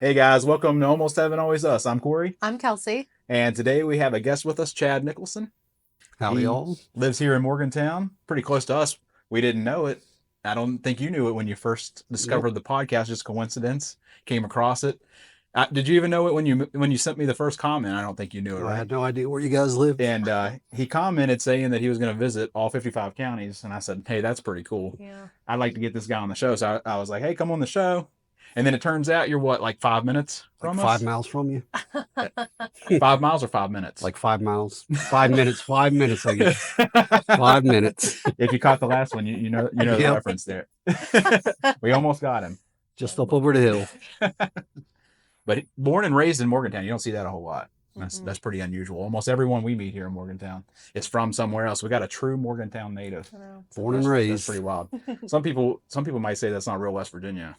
Hey guys, welcome to Almost Heaven, Always Us. I'm Corey, I'm Kelsey. and today we have a guest with us, Chad Nicholson. Howdy, He all. lives here in Morgantown, pretty close to us. We didn't know it. I don't think you knew it when you first Nope. discovered the podcast. Just coincidence, came across it. Did you even know it when you sent me the first comment? I don't think you knew it, I right? had no idea where you guys live. And he commented saying that he was going to visit all 55 counties, and I said, "Hey, that's pretty cool. Yeah. I'd like to get this guy on the show." So I was like, "Hey, come on the show." And then it turns out you're what, like 5 minutes Like from five us? miles from you. 5 miles or 5 minutes? Like 5 miles. 5 minutes. 5 minutes, I guess. 5 minutes. If you caught the last one, you know the Yep. reference there. We almost got him. Just up over the hill. But born and raised in Morgantown, you don't see that a whole lot. That's Mhm. that's pretty unusual. Almost everyone we meet here in Morgantown is from somewhere else. We got a true Morgantown native. I know. Born and That's raised. pretty wild. Some people might say that's not real West Virginia,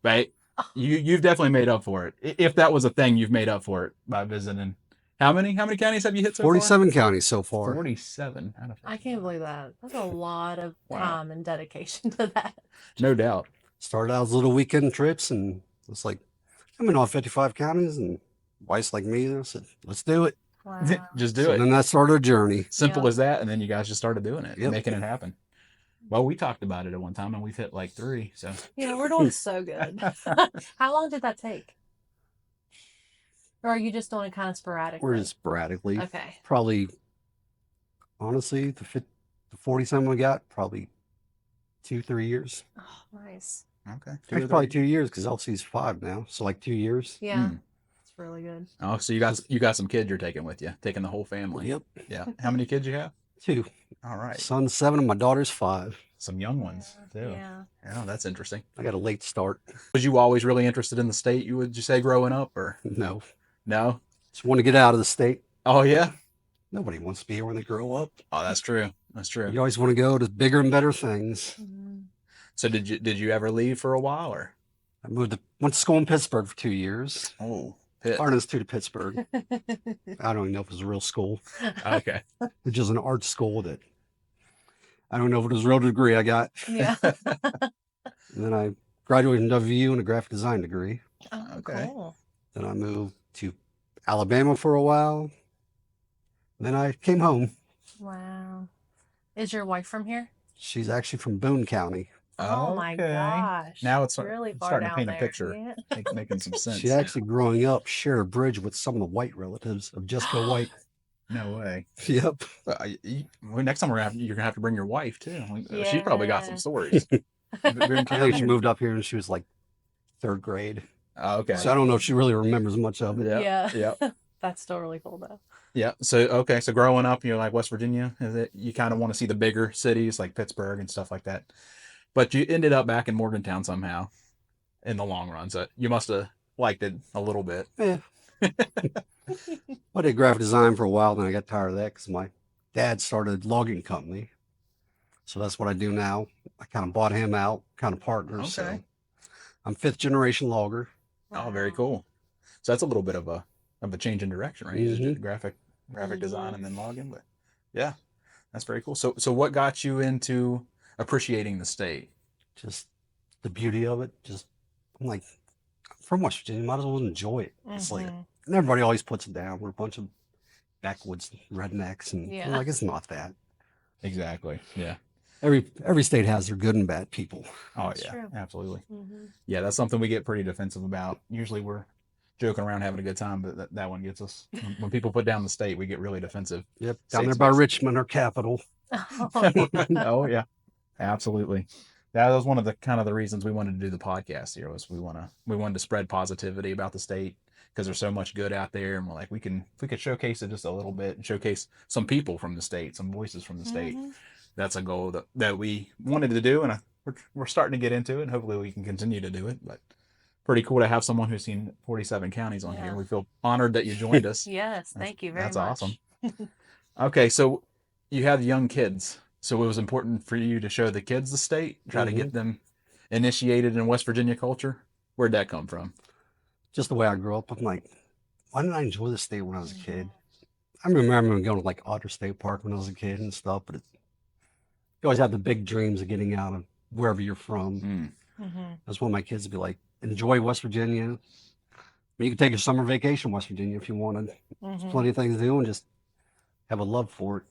but you've definitely made up for it. If that was a thing, you've made up for it by visiting. How many counties have you hit so far? 47 counties so far. 47 out of I can't believe that. That's a lot of Wow. time and dedication to that. No doubt. Started out as little weekend trips, and it's like, I'm in all 55 counties, and wife's like me. And I said, let's do it. Wow. Just do So it. then that started a journey. Simple Yeah. as that, and then you guys just started doing it, Yep. making it happen. Well, we talked about it at one time, and we've hit like 3. So Yeah, we're doing so good. How long did that take? Or are you just doing it kind of sporadically? We're just sporadically. Okay. Probably, honestly, the 47 we got, probably 2-3 years. Oh, nice. okay, Actually, probably 2 years because Elsie's 5 now. So like 2 years. Yeah. It's really good. Oh, so you got some kids you're taking with you, taking the whole family. Yep. Yeah. How many kids you have? 2. All right. Son's 7 and my daughter's 5. Some young ones too. Yeah. Yeah, that's interesting. I got a late start. Was you always really interested in the state? Would you say growing up, or No. no? Just want to get out of the state. Oh yeah. Nobody wants to be here when they grow up. Oh, that's true. That's true. You always want to go to bigger and better things. Mhm. So did you ever leave for a while, or? I went to school in Pittsburgh for 2 years. Oh, Pitt. Artist to Pittsburgh. I don't even know if it was a real school. Okay. It's just an art school that I don't know if it was a real degree I got. Yeah. And then I graduated from WVU in a graphic design degree. Oh, Okay. cool. Then I moved to Alabama for a while. Then I came home. Wow. Is your wife from here? She's actually from Boone County. Oh my Okay. gosh. Now it's really far starting to down paint there. a picture. Yeah. Making some sense. She actually, growing up, shared a bridge with some of the white relatives of Jessica White. No way. Yep. Well, next time you're gonna have to bring your wife too. She's probably got some Yeah. stories. I think she moved up here and she was like 3rd grade. Oh, okay. So I don't know if she really remembers much of it. Yeah. Yeah. That's still really cool though. Yeah. So growing up, like West Virginia, is it, you kind of want to see the bigger cities like Pittsburgh and stuff like that. But you ended up back in Morgantown somehow in the long run. So you must have liked it a little bit. Yeah. I did graphic design for a while, then I got tired of that because my dad started a logging company. So that's what I do now. I kind of bought him out, kind of partners. Okay. So I'm 5th generation logger. Oh, very cool. So that's a little bit of a change in direction, right? Mhm. Just graphic design and then logging, but yeah, that's very cool. So what got you into appreciating the state? Just the beauty of it. I'm like, I'm from West Virginia, might as well enjoy it. It's like, Mhm. and everybody always puts it down. We're a bunch of backwoods rednecks, and Yeah. I'm like, it's not that. Exactly. Yeah. Every state has their good and bad people. Oh That's yeah, true. absolutely. Mhm. Yeah, that's something we get pretty defensive about. Usually we're joking around having a good time, but that one gets us. When people put down the state, we get really defensive. Yep, down State's there by best. Richmond, our capital. Oh yeah, absolutely. That was one of the kind of the reasons we wanted to do the podcast here was we wanted to spread positivity about the state because there's so much good out there, and we're like if we could showcase it just a little bit and showcase some people from the state, some voices from the state. Mhm. That's a goal that we wanted to do, and we're starting to get into it, and hopefully we can continue to do it. But pretty cool to have someone who's seen 47 counties on here. Yeah. We feel honored that you joined us. Yes, thank you very much. That's awesome. Okay, so you have young kids, so it was important for you to show the kids the state, try to get them initiated in West Virginia culture. Where'd that come from? Just the way I grew up, I'm like, why didn't I enjoy the state when I was a kid? I remember going to like Otter State Park when I was a kid and stuff, but you always have the big dreams of getting out of wherever you're from. Mm. Mm-hmm. I just want my kids to be like, enjoy West Virginia, mean, you can take a summer vacation in West Virginia if you wanted. There's plenty of things to do and just have a love for it.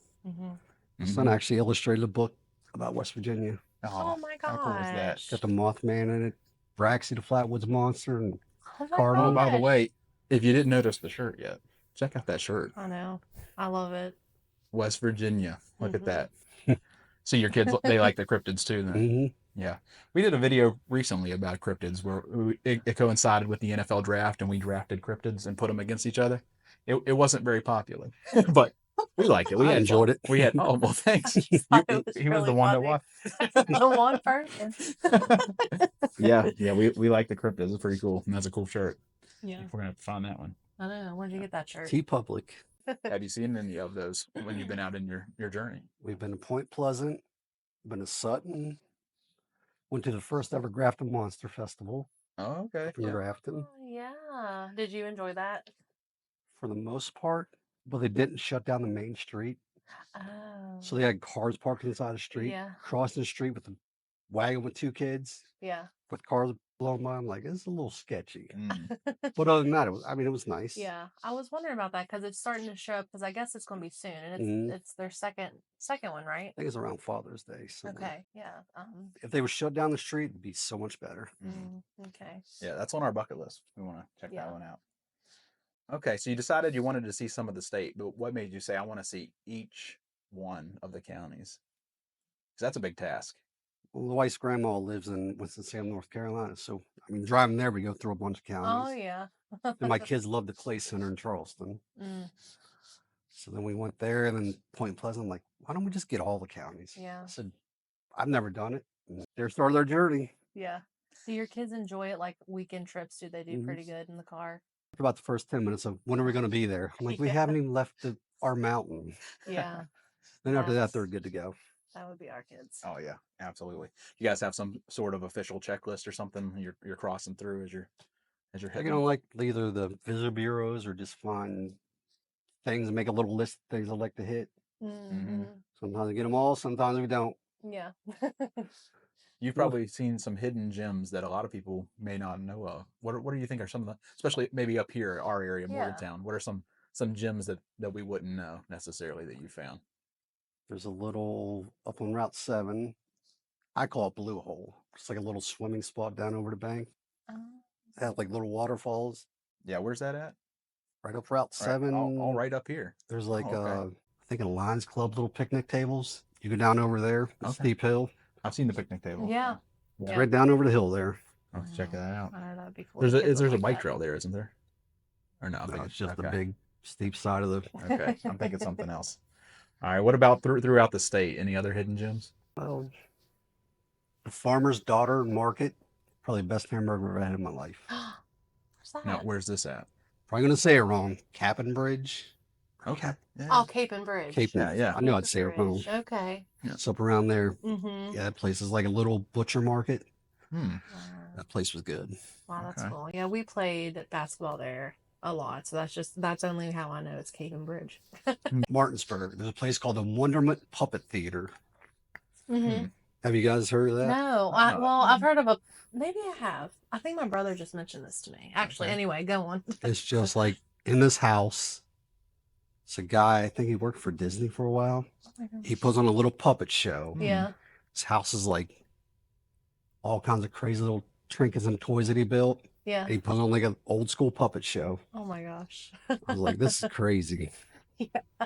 My son actually illustrated a book about West Virginia. Oh my How cool is that? gosh. Got the Mothman in it, Braxy the Flatwoods Monster, and Oh my Cardinal. Oh, by the gosh. way, if you didn't notice the shirt yet, check out that shirt. I know. I love it. West Virginia. Look at that. See, your kids, they like the cryptids too. Then. Yeah. We did a video recently about cryptids where it coincided with the NFL draft and we drafted cryptids and put them against each other. It wasn't very popular, but we liked it. We I had enjoyed fun. it. We had, oh, well, thanks. He was He was really the one that funny. watched. The one person. Yeah, we like the cryptids. It's pretty cool. And that's a cool shirt. Yeah. We're going to have to find that one. I know. Where'd you get that shirt? T-Public. Have you seen any of those when you've been out in your journey? We've been to Point Pleasant, been to Sutton, went to the first ever Grafton Monster Festival Oh, okay. in Grafton. Oh, yeah. Did you enjoy that? For the most part, but they didn't shut down the main street. Oh. So they had cars parked inside the street, Yeah. crossing the street with a wagon with 2 kids, Yeah. with cars blowing by. I'm like, this is a little sketchy. Mm. But other than that, it was nice. Yeah. I was wondering about that because it's starting to show up because I guess it's going to be soon and Mhm. it's their second one, right? I think it's around Father's Day. So Okay. Yeah. if they would shut down the street, it'd be so much better. Okay. Yeah, that's on our bucket list. We want to check Yeah. that one out. Okay, so you decided you wanted to see some of the state, but what made you say, I want to see each one of the counties? Because that's a big task. Well, the wife's grandma lives in Winston-Salem, North Carolina. So, I mean, driving there, we go through a bunch of Oh, counties. yeah. And my kids love the Clay Center in Charleston. So then we went there and then Point Pleasant. I'm like, why don't we just get all the counties? Yeah. I said, I've never done it. And there started our journey. Yeah. Do your kids enjoy it like weekend trips? Do they do pretty good in the car? For about the first 10 minutes of when are we going to be there? I'm like, we Yeah. haven't even left our mountain. Yeah. Then after that, That's- they're good to go. That would be our kids. Oh yeah, absolutely. You guys have some sort of official checklist or something you're crossing through as you're They're heading? going to like either the visitor bureaus or just find things and make a little list of things I like to hit. Sometimes we get them all, sometimes we don't. Yeah. You've probably seen some hidden gems that a lot of people may not know of. What do you think are some of the, especially maybe up here, our area, Yeah. Morgantown? What are some gems that we wouldn't know necessarily that you found? There's a little up on Route 7. I call it Blue Hole. It's like a little swimming spot down over the bank. It has like little waterfalls Yeah, where's that at? right up Route 7. All right up here. There's like okay. I think a Lions Club little picnic tables. You go down over there, the Okay. steep hill. I've seen the picnic table. Yeah. It's Yeah. right down over the hill there. I'll have to check that out. I know that'd be cool. There's Kids would a like bike that. trail there, isn't there? Or no? No, it's just the okay. big steep side of the. Okay, I'm thinking something else. All right, what about throughout the state? Any other hidden gems? Well, the Farmer's Daughter Market, probably the best hamburger I've ever had in my life. Where's that? No, where's this at? Probably gonna say it wrong. Cap'n Bridge. Okay. Yeah. Oh, Cape and Bridge. Cape. Yeah. I knew I'd say it wrong. Okay. It's up around there. Mm-hmm. Yeah, that place is like a little butcher market. Hmm. That place was good. Wow, that's Okay. cool. Yeah, we played basketball there a lot, so that's only how I know it's Cape and Bridge. Martinsburg. There's a place called the Wonderment Puppet Theater. Mm-hmm. Have you guys heard of that? No, I've heard of a. Maybe I have. I think my brother just mentioned this to me. Actually, Okay. anyway, go on. It's just like in this house. It's a guy, I think he worked for Disney for a while. He puts on a little puppet show. Yeah. His house is like all kinds of crazy little trinkets and toys that he built. Yeah. And he put on like an old school puppet show. Oh my gosh. I was like, this is crazy.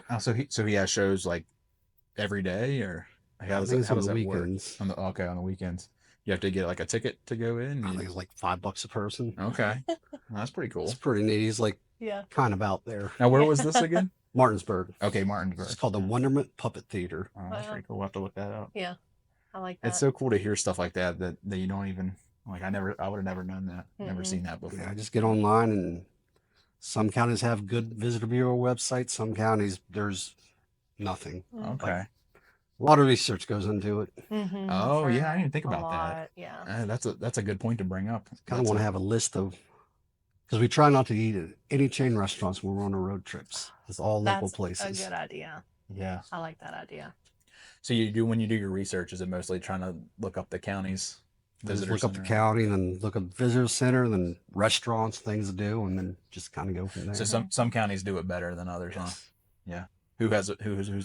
Oh, so he has shows like every day, or how I does think it, it's how on does the that work? weekends. On the weekends, you have to get like a ticket to go in. I think it's like $5 a person. Okay, well, that's pretty cool. It's pretty neat. He's like Yeah. kind of out there. Now, where was this again? Martinsburg. Okay, Martinsburg. It's called the Wonderment Puppet Theater. Oh, that's pretty cool. We'll have to look that up. Yeah. I like that. It's so cool to hear stuff like that you don't even like. I would have never known that. Never seen that before. Yeah, I just get online and some counties have good visitor bureau websites. Some counties there's nothing. Okay. A lot of research goes into it. Mm-hmm. Oh yeah, I didn't even think about that. Lot, yeah. That's a good point to bring up. Kind of want to have a list of, because we try not to eat at any chain restaurants when we're on our road trips. It's all local That's places. a good idea. Yeah. I like that idea. So when you do your research, is it mostly trying to look up the counties Just Visitor look up the center. county and then look up visitor center and then restaurants, things to do, and then just kind of go from there. So some counties do it better than others, huh? Yes. Yeah. Who's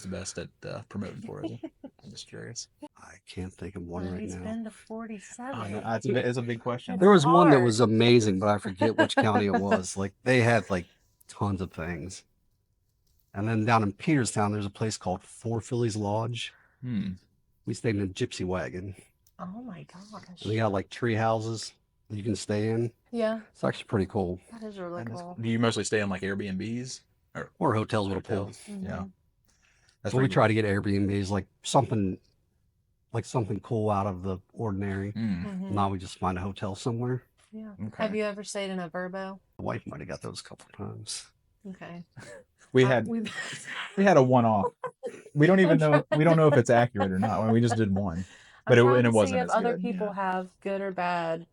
the best at promoting tourism? I'm just curious. I can't think of one right He's now. been to 47. It's a big question. There was one that hard. was amazing, but I forget which county it was. Like they had like tons of things. And then down in Peterstown, there's a place called Four Phillies Lodge. We stayed in a gypsy wagon. Oh my gosh. And they got like tree houses that you can stay in. Yeah, It's actually pretty cool. that is really cool. Do you mostly stay in like Airbnbs Or hotels with a pool. hotels? Mhm. Yeah. That's But we pretty try to get Airbnbs like something cool out of the ordinary. cool. Mhm. Now we just find a hotel somewhere. Yeah. Okay. Have you ever stayed in a Verbo? The wife might have got those a couple times. Okay. We had a one-off. We don't know if it's accurate or not. We just did one, but it wasn't See if as other good. people Yeah. have good or bad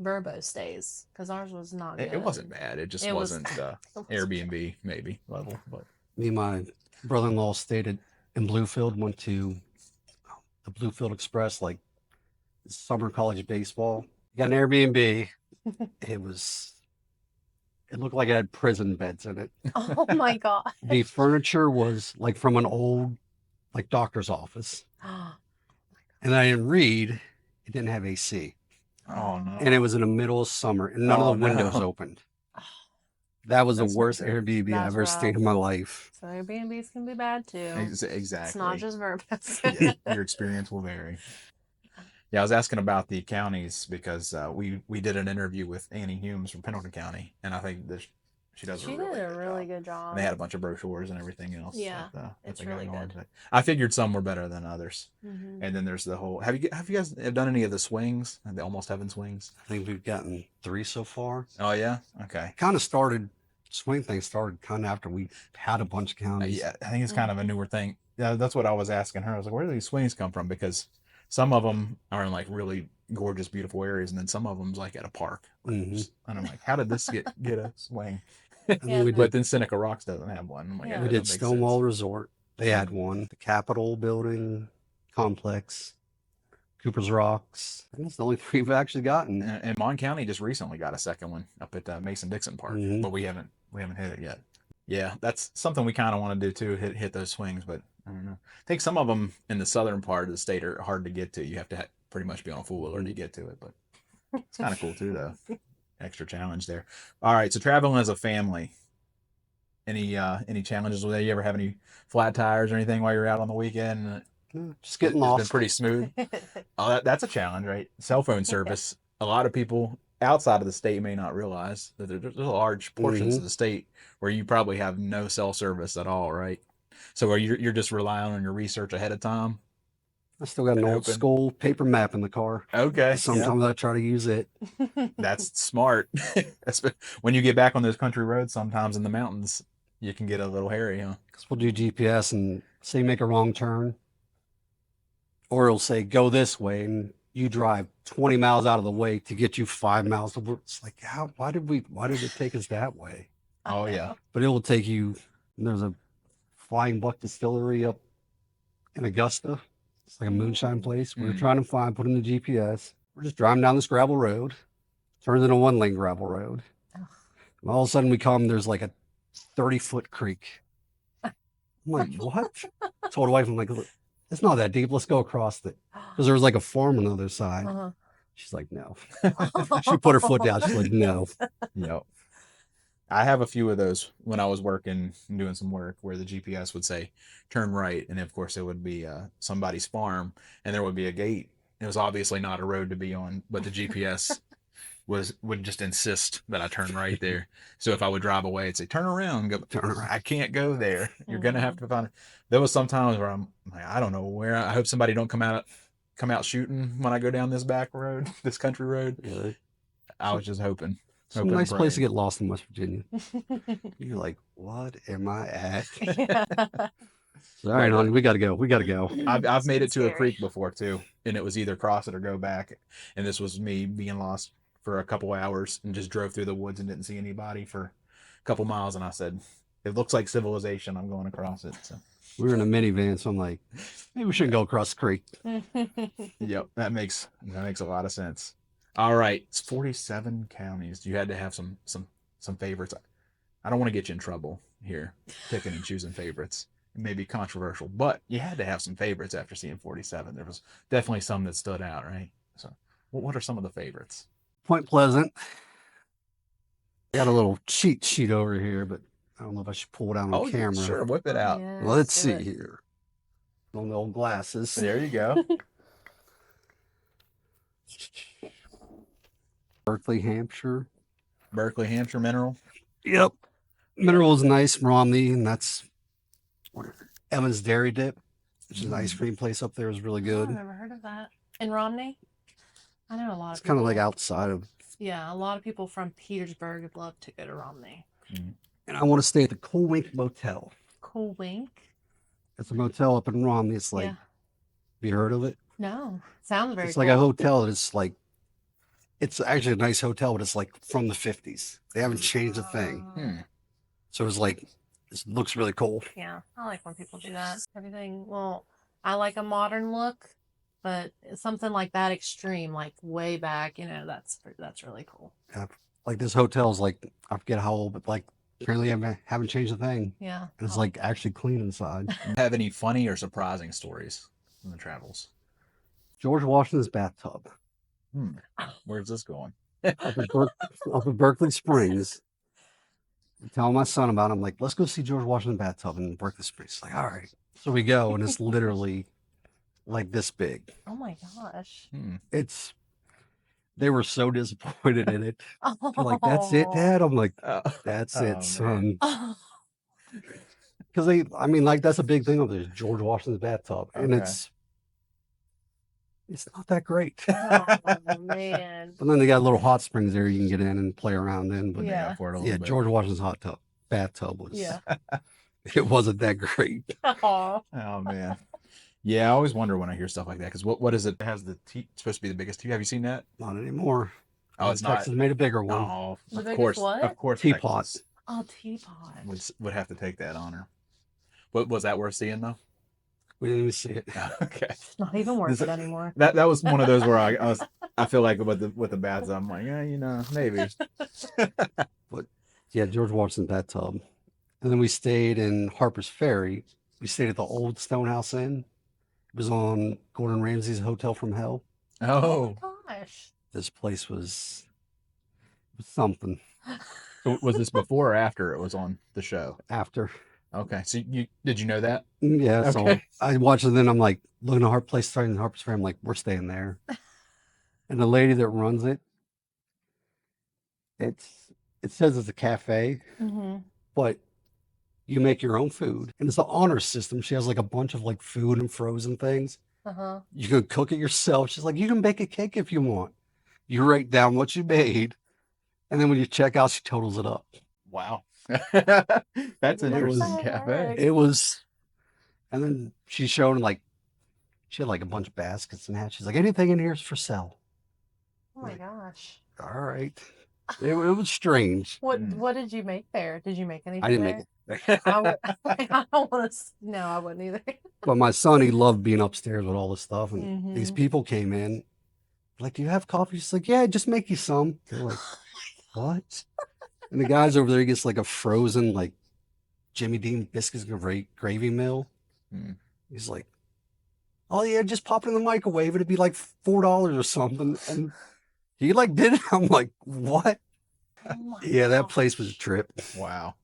Verbo stays, because ours was not good. It wasn't bad. It just It was- wasn't it was- Airbnb maybe level, but Me and my brother-in-law stayed in Bluefield, went to the Bluefield Express, like summer college baseball. Got an Airbnb. It looked like it had prison beds in it. Oh my god. The furniture was like from an old like doctor's office. And I didn't read, it didn't have AC. oh no. And it was in the middle of summer and none Oh, of the windows no. opened. That was That's the worst not good. Airbnb I've That's ever stayed in my life. So Airbnbs can be bad too. Exactly. It's not just Verbos. Yeah, your experience will vary. Yeah, I was asking about the counties because we did an interview with Annie Humes from Pendleton County, and I think she does She a really did a good really job. good job. And they had a bunch of brochures and everything else. Yeah, that it's they got really going. good. But I figured some were better than others. Mhm. And then there's the whole. Have you guys done any of the swings? The Almost Heaven swings? I think we've gotten 3 so far. Oh yeah. Okay. Swing thing started kind of after we had a bunch of counties. Yeah, I think it's kind of a newer thing. Yeah, that's what I was asking her. I was like, where do these swings come from? Because some of them are in like really gorgeous, beautiful areas, and then some of them's like at a park. Mhm. And I'm like, how did this get a swing? And Yeah. then we But did, then Seneca Rocks doesn't have one. I'm like, Yeah. that we did doesn't make Stonewall sense. Resort. They had one. The Capitol building complex. Cooper's Rocks. I think that's the only 3 we've actually gotten. And Mon County just recently got a second one up at Mason-Dixon Park, Mhm. but we haven't hit it yet. Yeah, that's something we kind of want to do too. Hit those swings, but I don't know. I think some of them in the southern part of the state are hard to get to. You have to pretty much be on a full wheeler to get to it, but it's kind of cool too, though. Extra challenge there. All right, so traveling as a family. Any challenges with that? You ever have any flat tires or anything while you're out on the weekend? No, just getting It's lost. been pretty smooth. Oh, that's a challenge, right? Cell phone service. A lot of people outside of the state may not realize that there's large portions of the state where you probably have no cell service at all, right? So you're just relying on your research ahead of time. I still got an old Open. school paper map in the car. Okay, Sometimes I try to use it. that's smart. When you get back on those country roads, sometimes in the mountains, you can get a little hairy, huh? Because we'll do GPS and say make a wrong turn. Or it'll say go this way and you drive 20 miles out of the way to get you 5 miles. It's like, why did it take us that way? Oh yeah. But it will take you, there's a Flying Buck distillery up in Augusta. It's like a moonshine place. We're trying to put in the GPS. We're just driving down this gravel road. Turns into 1-lane gravel road. Oh. And all of a sudden there's like a 30-foot creek. I'm like, what? I told the wife, I'm like, look, it's not that deep. Let's go across it. Because there was like a farm on the other side. Uh-huh. She's like, no. She put her foot down. She's like, no. Yep. I have a few of those when I was working and doing some work where the GPS would say turn right, and of course it would be somebody's farm, and there would be a gate. It was obviously not a road to be on, but the GPS would just insist that I turn right there. So if I would drive away, it'd say turn around. Go, Turn around. I can't go there. You're gonna have to find it. There was some times where I'm like, I don't know where. I hope somebody don't come out shooting when I go down this back road, this country road. Yeah. I was just hoping. It's a Hoping and nice place to praying. get lost in West Virginia. You're like, what am I at? Yeah. So, all right, honey, we got to go. We got to go. I've made it to a Scary. creek before too, and it was either cross it or go back. And this was me being lost for a couple hours and just drove through the woods and didn't see anybody for a couple miles. And I said, It looks like civilization. I'm going across it. So. We were in a minivan, so I'm like, maybe we shouldn't go across the creek. Yep, that makes a lot of sense. All right, it's 47 counties. You had to have some favorites. I don't want to get you in trouble here, picking and choosing favorites. It may be controversial, but you had to have some favorites after seeing 47. There was definitely some that stood out, right? So, what are some of the favorites? Point Pleasant. I got a little cheat sheet over here, but I don't know if I should pull it out on camera. Sure, whip it out. Yes, Let's see it. here. On the old glasses. There you go. Berkeley, Hampshire. Berkeley, Hampshire Mineral. Yep. Mineral is nice, Romney, and that's Evans Dairy Dip, which is an ice cream place up there, is really Oh, good. I've never heard of that. In Romney? I know a lot of It's people. kind of like outside of. Yeah, a lot of people from Petersburg would love to go to Romney. And I want to stay at the Cool Wink Motel. Cool Wink? It's a motel up in Romney. It's like, Yeah. have you heard of it? No. Sounds very It's cool. like a hotel that's like, it's actually a nice hotel, but it's like from the 50s. They haven't changed a thing. So it's like, it looks really cool. Yeah, I like when people do that. Everything, well, I like a modern look, but something like that extreme, like way back, that's really cool. Like this hotel's like, I forget how old, but like apparently haven't changed a thing. Yeah. And it's like actually clean inside. Have any funny or surprising stories from the travels? George Washington's bathtub. Where's this going? Up in Berkeley Springs. I'm telling my son about it. I'm like, let's go see George Washington bathtub in Berkeley Springs. He's like, all right. So we go, and it's literally like this big. Oh my gosh. They were so disappointed in it. They're like, that's it, Dad? I'm like, that's it, son. Because that's a big thing over there, George Washington's bathtub. And it's not that great. Oh man. But then they got little hot springs there you can get in and play around in. But Yeah. George Washington's bathtub was, it wasn't that great. Aw. Oh man. Yeah, I always wonder when I hear stuff like that because what is it? It has the supposed to be the biggest Have you seen that? Not anymore. Oh, it's not. Texas made a bigger one. Oh, The of biggest course, what? of course. Teapot. Texas Oh, teapot. would have to take that honor. What was that worth seeing though? We didn't even see it. Okay. It's not even worth it anymore. That was one of those where I feel like with the baths, I'm like, yeah, maybe. But yeah, George Washington's bathtub. And then we stayed in Harper's Ferry. We stayed at the old Stonehouse Inn. It was on Gordon Ramsay's Hotel from Hell. Oh. Oh my gosh. This place was something. So was this before or after it was on the show? After. Okay. So did you know that? Yeah, Okay. so I watched it, and then I'm like, looking at place starting in Harper's Ferry, I'm like, we're staying there. And the lady that runs it, it says it's a cafe, but you make your own food. And it's the honor system. She has like a bunch of like food and frozen things. You can cook it yourself. She's like, you can bake a cake if you want. You write down what you made, and then when you check out, she totals it up. Wow. That's an It was- interesting cafe. It was, and then she showed like, she had like a bunch of baskets and that. She's like, anything in here is for sale. Oh my gosh. All right. It was strange. What did you make there? Did you make anything? I didn't there? make it. I don't want to. No, I wouldn't either. But my son, he loved being upstairs with all this stuff. And these people came in, like, do you have coffee? She's like, yeah, just make you some. They're like, what? And the guy's over there, he gets like a frozen, like, Jimmy Dean biscuits and gravy meal. He's like, oh, yeah, just pop it in the microwave. It'd be like $4 or something. And he like did it. I'm like, what? Oh Yeah, that place was a trip. Wow.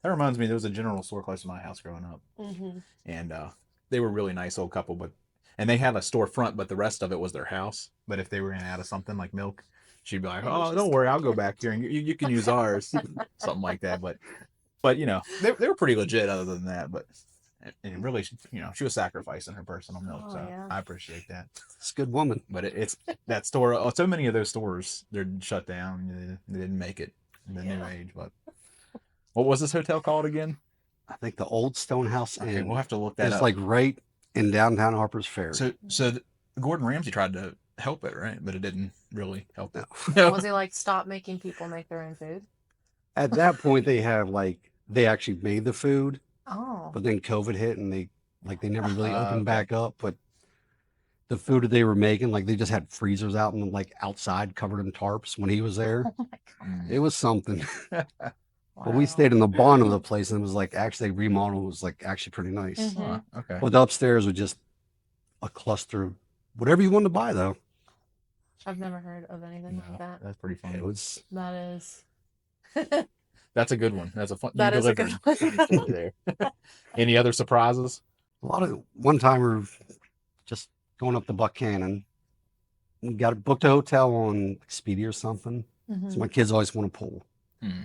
That reminds me, there was a general store close to my house growing up. And they were a really nice old couple, and they had a storefront, but the rest of it was their house. But if they were going to add of something like milk, she'd be like, oh, don't worry, I'll go back here and you can use ours. Something like that. But they were pretty legit other than that. But and really, she was sacrificing her personal milk. Oh, so yeah. I appreciate that. It's a good woman. But it's that store. So many of those stores, they're shut down. They didn't make it in the new age. But what was this hotel called again? I think the old Stonehouse Okay, Inn. we'll have to look that It's up. like right in downtown Harper's Ferry. So Gordon Ramsay tried to help it, right? But it didn't really help it. Was he like, stop making people make their own food? At that point, they have like they actually made the food, Oh. but then COVID hit and they never really opened Okay. back up. But the food that they were making, like they just had freezers out and like outside covered in tarps when he was there. Oh my god. It was something. Wow. But we stayed in the barn of the place and it was like actually remodeled. It was like actually pretty nice. Mhm. Huh, okay. But the upstairs was just a cluster of whatever you wanted to buy though. I've never heard of anything No, like that. that's pretty funny. It was That is. That's a good one. That's a fun. That you is a delivered good one. there. Any other surprises? a lot of one time we were just going up to Buchanan. We booked a hotel on Expedia or something. So Mhm. my kids always want a pool. Hmm.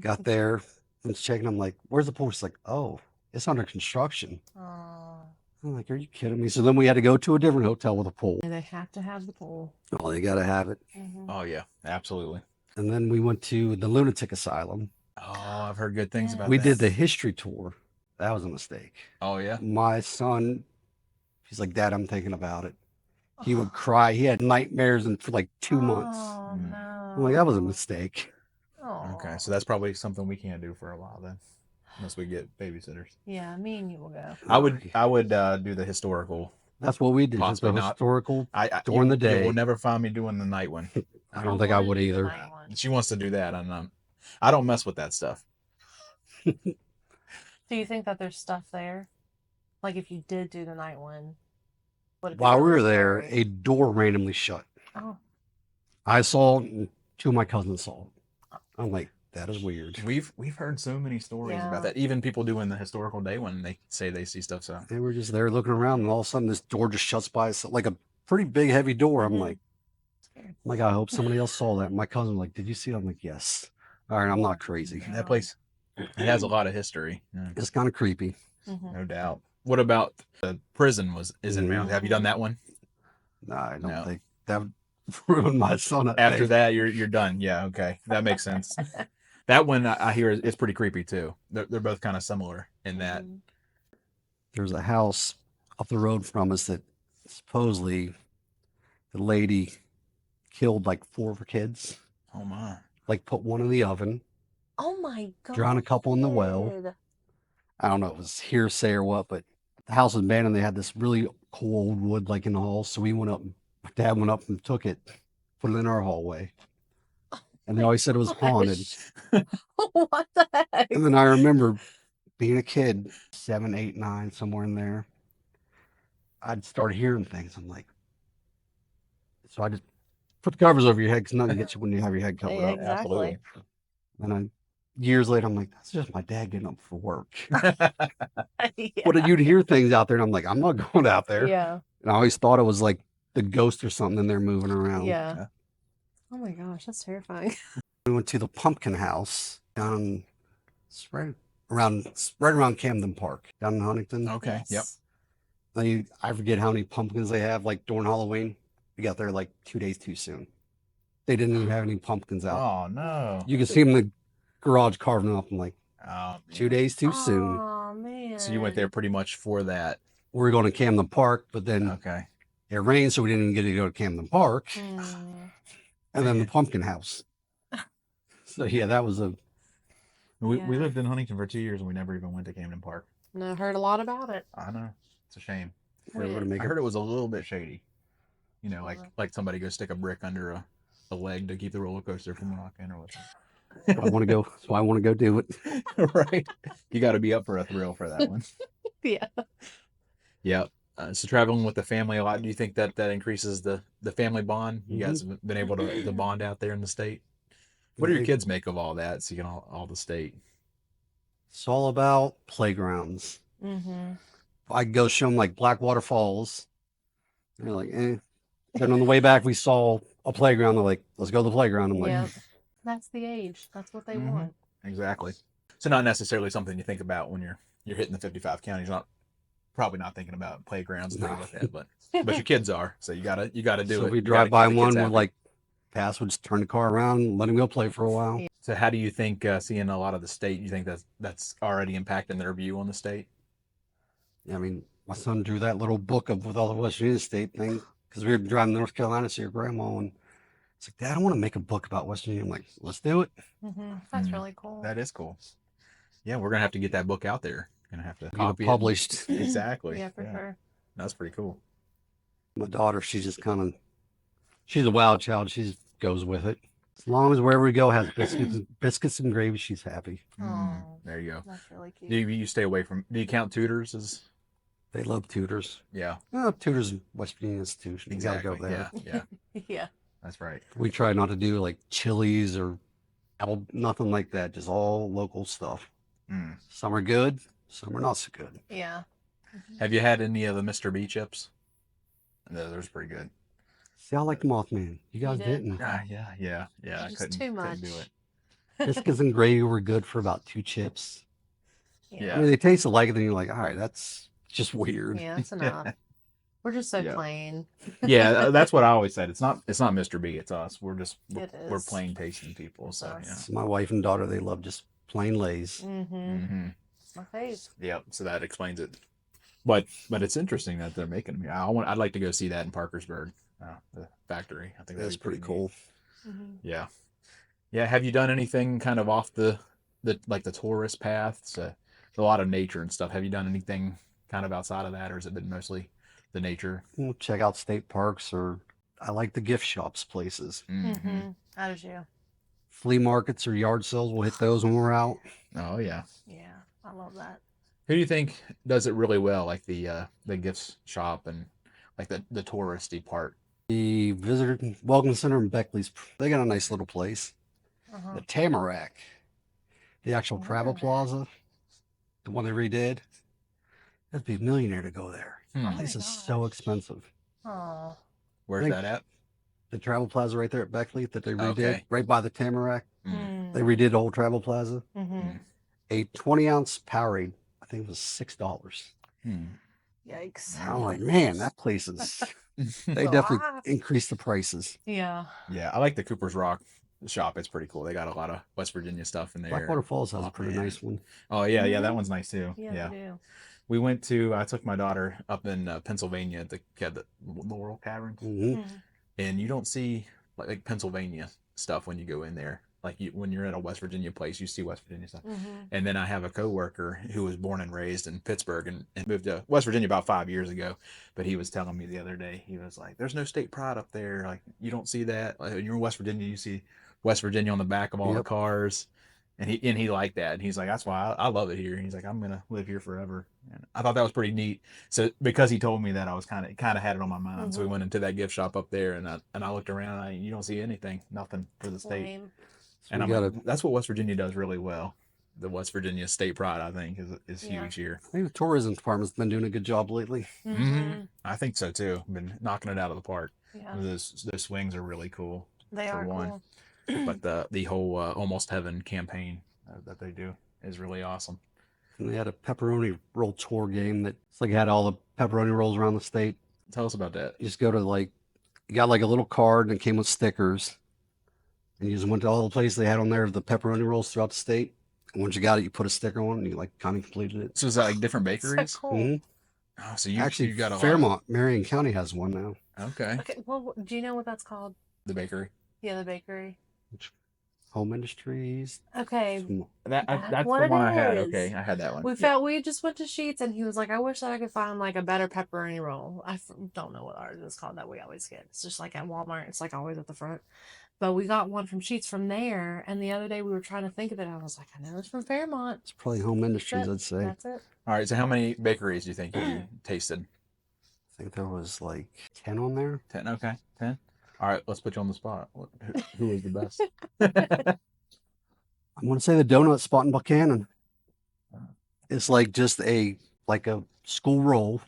Got there, was checking. I'm like, "Where's the pool?" She's like, "Oh, it's under construction." Oh. I'm like, "Are you kidding me?" So then we had to go to a different hotel with a pool. They have to have the pool. Oh, they gotta have it. Mhm. Oh yeah, absolutely. And then we went to the lunatic asylum. Oh, I've heard good things about We that. did the history tour. That was a mistake. Oh yeah. My son, he's like, "Dad, I'm thinking about it." He would cry. He had nightmares for like 2 months. Oh Mm. no. I'm like, that was a mistake. Oh. Okay, so that's probably something we can't do for a while then, unless we get babysitters. Yeah, me and you will go. I would do the historical. That's what we did. Just Possibly the not. historical I during the You will day. never find me doing the night one. I don't think I wanna would do the either. night one. She wants to do that, and I don't mess with that stuff. Do you think that there's stuff there? Like if you did do the night one, would it be While we really were there, scary? a door randomly shut. Oh. I saw it, and two of my cousins saw it. I'm like, that is weird. We've heard so many stories Yeah. about that. Even people doing the historical day one, they say they see stuff. So They were just there looking around, and all of a sudden, this door just shuts by itself, like a pretty big, heavy door. I'm Mhm. like, Scary. I hope somebody else saw that. And my cousin was like, did you see it? I'm like, yes. All right, I'm not crazy. that place, it has a lot of history. Yeah, It's kind of creepy. Mhm. no doubt. What about the prison? Is in Mount? Have you done that one? No, I don't No. think that would ruin my son. After that, you're done. Yeah, okay, that makes sense. That one I hear is pretty creepy too. They're both kind of similar in that. Mhm. There's a house up the road from us that supposedly the lady killed like 4 of her kids, Oh my. like put one in the oven. Oh my god. Drown a couple in the well. I don't know if it was hearsay or what, but the house was abandoned. They had this really cool old wood like in the hall. So we went up, my dad went up and took it, put it in our hallway. And they always said it was haunted. What the heck? And then I remember being a kid, 7, 8, 9, somewhere in there. I'd start hearing things. I'm like, so I just put the covers over your head because nothing gets you when you have your head covered Yeah, up. exactly. And years later, I'm like, that's just my dad getting up for work. Yeah. But you'd hear things out there, and I'm like, I'm not going out there. Yeah. And I always thought it was like the ghost or something in there moving around. Yeah. Oh my gosh, that's terrifying. We went to the pumpkin house down it's right around Camden Park, down in Huntington. Okay. Yep. I forget how many pumpkins they have, like during Halloween. We got there like 2 days too soon. They didn't even have any pumpkins out. Oh no. You could see them in the garage carving them up. I'm like, Oh, 2 days too soon. Oh man. So you went there pretty much for that. We were going to Camden Park, but then Okay. it rained, so we didn't even get to go to Camden Park. Mm. And then the pumpkin house. So yeah, that was We Yeah. lived in Huntington for 2 years and we never even went to Camden Park. No, heard a lot about it. I know. It's a shame. we were going to make I it. heard it was a little bit shady. You know, Was it? like somebody go stick a brick under a leg to keep the roller coaster from rocking or whatever. I want to go, so I want to go do it. Right. You got to be up for a thrill for that one. Yeah. Yep. So traveling with the family a lot, do you think that increases the family bond? You guys have been able to bond out there in the state? What do your kids make of all that, seeing all the state? It's all about playgrounds. Mm-hmm. I go show them like Blackwater Falls. They're like, eh. Then on the way back, we saw a playground. They're like, let's go to the playground. I'm like, Yeah. That's the age. That's what they Mhm. want. Exactly. So not necessarily something you think about when you're hitting the 55 counties. You're probably not thinking about playgrounds and things like that, but your kids are. So you gotta do so it. if we You drive gotta by keep the one, kids we'll happy. like pass, we'll just turn the car around and let them go play for a while. Yeah. So how do you think seeing a lot of the state? You think that's already impacting their view on the state? I mean, my son drew that little book with all the West Virginia State thing because we were driving to North Carolina to see your grandma, and it's like, Dad, I want to make a book about West Virginia. I'm like, let's do it. Mm-hmm. That's Mm. really cool. That is cool. Yeah, we're gonna have to get that book out there. Gonna have to Get it copy published. it. Exactly. Yeah, for sure. That's pretty cool. My daughter, she's just kind of, she's a wild child. She just goes with it. As long as wherever we go has biscuits and gravy, she's happy. Oh, There you go. that's really cute. Do you stay away from? Do you count tutors as? They love tutors. Yeah. Tutors in West Virginia Institution. Exactly. You gotta go there. Yeah. Yeah. That's right. We try not to do like Chili's or nothing like that. Just all local stuff. Mm. Some are good, some are not so good. Yeah. Have you had any of the Mr. B chips? No, those are pretty good. See, I like the Mothman. You guys did? didn't. Yeah. I Just couldn't, too much. couldn't do it. Biscuits and gravy were good for about 2 chips. Yeah. I mean, they taste alike, and then you're like, all right, that's just weird. Yeah, that's enough. We're just so Yeah. plain. Yeah, that's what I always said. It's not Mr. B. It's us. We're It we're is. plain tasting people. So Us. yeah. So my wife and daughter, they love just plain Lays. Mm-hmm. Mm-hmm. My face. Yeah. So that explains it. But it's interesting that they're making them. I'd like to go see that in Parkersburg, the factory. I think That's that'd be pretty neat. cool. Mm-hmm. Yeah. Yeah. Have you done anything kind of off the like the tourist paths? A lot of nature and stuff. Have you done anything kind of outside of that, or has it been mostly the nature? We'll check out state parks, or I like the gift shops places. Mm-hmm. How did you? Flea markets or yard sales, we'll hit those when we're out. Oh yeah. Yeah, I love that. Who do you think does it really well, like the gift shop and like the touristy part? The Visitor Welcome Center in Beckley's, they got a nice little place. Uh-huh. The Tamarack, the actual travel Tamarack. plaza, the one they redid. That'd be a millionaire to go there. Hmm. That place is so gosh. expensive. Oh. Where's Think- that at? The travel plaza right there at Beckley that they redid, Okay. right by the Tamarack. Mm. They redid the whole travel plaza. Mm-hmm. A 20-ounce Powerade, I think it was $6. Hmm. Yikes. I'm like, man, that place is. They definitely increased the prices. Yeah. Yeah, I like the Cooper's Rock shop. It's pretty cool. They got a lot of West Virginia stuff in there. Blackwater Falls has a Oh, pretty man. nice one. Oh yeah, that Mhm. one's nice too. Yeah, Yeah. they do. We went I took my daughter up in Pennsylvania to the Laurel Caverns, hmm Mm-hmm. and you don't see like Pennsylvania stuff when you go in there. Like when you're at a West Virginia place, you see West Virginia stuff. Mm-hmm. And then I have a coworker who was born and raised in Pittsburgh and moved to West Virginia about 5 years ago. But he was telling me the other day, he was like, "There's no state pride up there. Like you don't see that. Like, when you're in West Virginia, you see West Virginia on the back of all the Yep. cars." And he liked that. And he's like, "That's why I love it here." And he's like, "I'm gonna live here forever." And I thought that was pretty neat. So because he told me that, I was kind of had it on my mind. So we Mhm. went into that gift shop up there, and I looked around. And you don't see anything, nothing for the state. Lame. So And we I'm got like, that's what West Virginia does really well. The West Virginia state pride, I think, is Yeah. huge here. I think the tourism department's been doing a good job lately. Mm-hmm. I think so too. Been knocking it out of the park. Yeah. Those swings are really cool. They for are one. cool. But the whole Almost Heaven campaign that they do is really awesome. And they had a pepperoni roll tour game that it's like had all the pepperoni rolls around the state. Tell us about that. You just go to you got like a little card and it came with stickers. And you just went to all the places they had on there of the pepperoni rolls throughout the state. And once you got it, you put a sticker on it and you like kind of completed it. So is that like different So bakeries? cool. Mhm. Oh, so you Actually, you got a lot. Fairmont, Marion County has one now. Okay, Okay. Well, do you know what that's called? the bakery. Yeah, the bakery. Home Industries. Okay. That's what the it one I had. is. Okay, I had that one. We just went to Sheets and he was like, I wish that I could find like a better pepperoni roll. Don't know what ours is called that we always get. It's just like at Walmart. It's like always at the front. But we got one from Sheets from there. And the other day we were trying to think of it. I was like, I know it's from Fairmont. It's probably Home Industries, That's I'd say. That's it. All right. So how many bakeries do you think you tasted? I think there was like 10 on there. 10. Okay, 10. All right. Let's put you on the spot. Who was the best? I'm going to say the donut spot in Buchanan. It's like just a school roll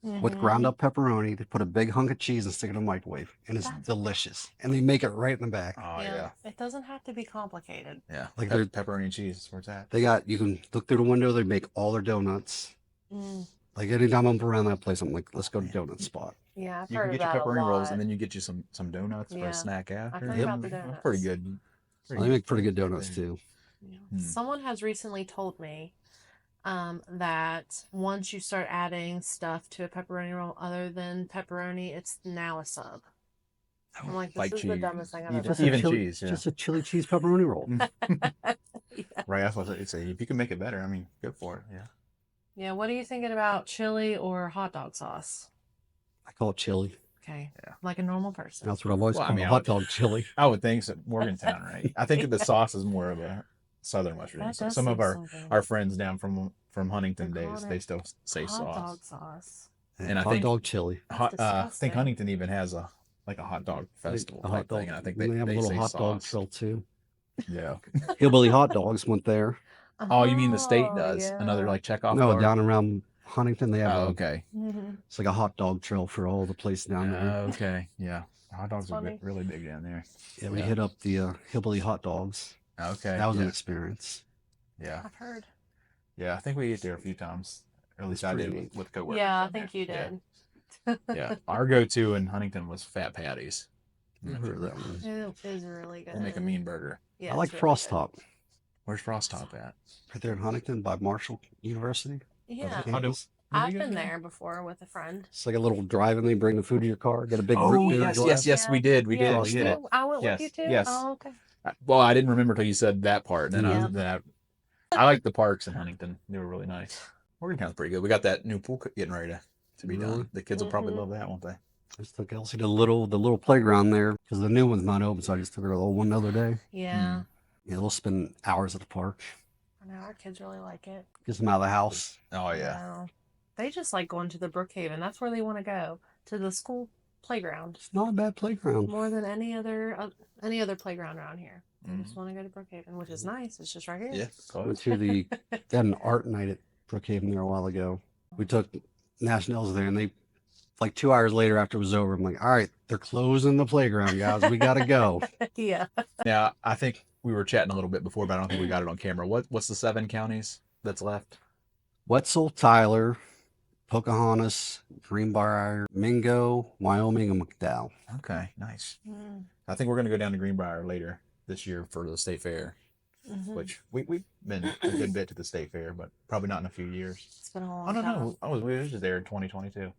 with Mhm. ground up pepperoni. They put a big hunk of cheese and stick it in the microwave, and it's That's- delicious. And they make it right in the back. Oh yeah. It doesn't have to be complicated. Yeah. Like Pepperoni and cheese. That's where it's at. You can look through the window. They make all their donuts. Mm. Like anytime I'm around that place, I'm like, let's go to donut spot. Yeah, I've You heard can of get your that a pepperoni rolls, lot. and then you get you some donuts for Yeah. a snack after. heard about the That's pretty donuts. good. They make pretty good donuts too. Yeah. Hmm. Someone has recently told me that once you start adding stuff to a pepperoni roll other than pepperoni, it's now a sub. I'm like, this Like is the cheese. dumbest thing I've Even- ever even heard. cheese, yeah. Just a chili cheese pepperoni roll. Yeah. Right. That's what I say. If you can make it better, I mean, go for it. Yeah. Yeah, what are you thinking about chili or hot dog sauce? I call it chili. Okay. Yeah. Like a normal person. That's what I've always Well, I called mean, a I hot would, dog chili. I would think so. Morgantown, right? I think that the sauce is more of a Southern West Virginia. That So does some seem of our something. friends down from They're Huntington days, calling they it still say hot dog sauce. sauce. And I Hot think dog chili. That's I think disgusting. Huntington even has a hot dog Like festival a hot type dog. thing, and I think And they have a they little say hot dog sauce. trail too. Yeah. Hillbilly hot dogs went there. Oh, you mean the state Oh, does another yeah. like checkoff No, bar? down around Huntington, they have Oh, a. okay. Mhm. It's like a hot dog trail for all the places down there. Okay. Yeah. Hot dogs are funny. really big down there. Yeah, we Yeah. hit up the hillbilly hot dogs. Okay. That was an Yeah. experience. Yeah. I've heard. Yeah. I think we ate there a few times. Or at least I pretty did neat. with coworkers. Yeah, I down think there. you Yeah. did. Yeah. Our go-to in Huntington was Fat Patties. I've heard of that one. It is really good. We'll make a mean burger. Yeah, I like it's really Frost good. Top. Where's Frost Top at? Right there in Huntington by Marshall University. Yeah, How do- Campus. I've been there before with a friend. It's like a little drive-in. They bring the food to your car. Get a big Oh, root beer yes, glass. yes, we did. We did. Yeah, We Frost did it. Top. I went Yes, with you too. yes. Oh, okay. Well, I didn't remember till you said that part. And then Yeah. I like the parks in Huntington. They were really nice. Morgantown's pretty good. We got that new pool getting ready to be Really? done. The kids will probably Mhm. love that, won't they? I just took Elsie to the little playground there because the new one's not open. So I just took her to the old one the other day. Yeah, Yeah, they'll spend hours at the park. I know our kids really like it. Gets them out of the house. Oh, yeah. Wow. They just like going to the Brookhaven. That's where they want to go, to the school playground, It's not a bad playground. more than any other playground around here. They just want to go to Brookhaven, which is nice. It's just right here. Yeah. Went to they had an art night at Brookhaven there a while ago. We took Nationals there, and they like 2 hours later after it was over, I'm like, all right, they're closing the playground, guys. We gotta go. Yeah. Now, I think we were chatting a little bit before, but I don't think we got it on camera. What's the 7 counties that's left? Wetzel, Tyler, Pocahontas, Greenbrier, Mingo, Wyoming, and McDowell. Okay, nice. Mm, I think we're going to go down to Greenbrier later this year for the state fair, mhm. which we've been a good bit to the state fair, but probably not in a few years. It's been a long I don't time. know. We were just there in 2022.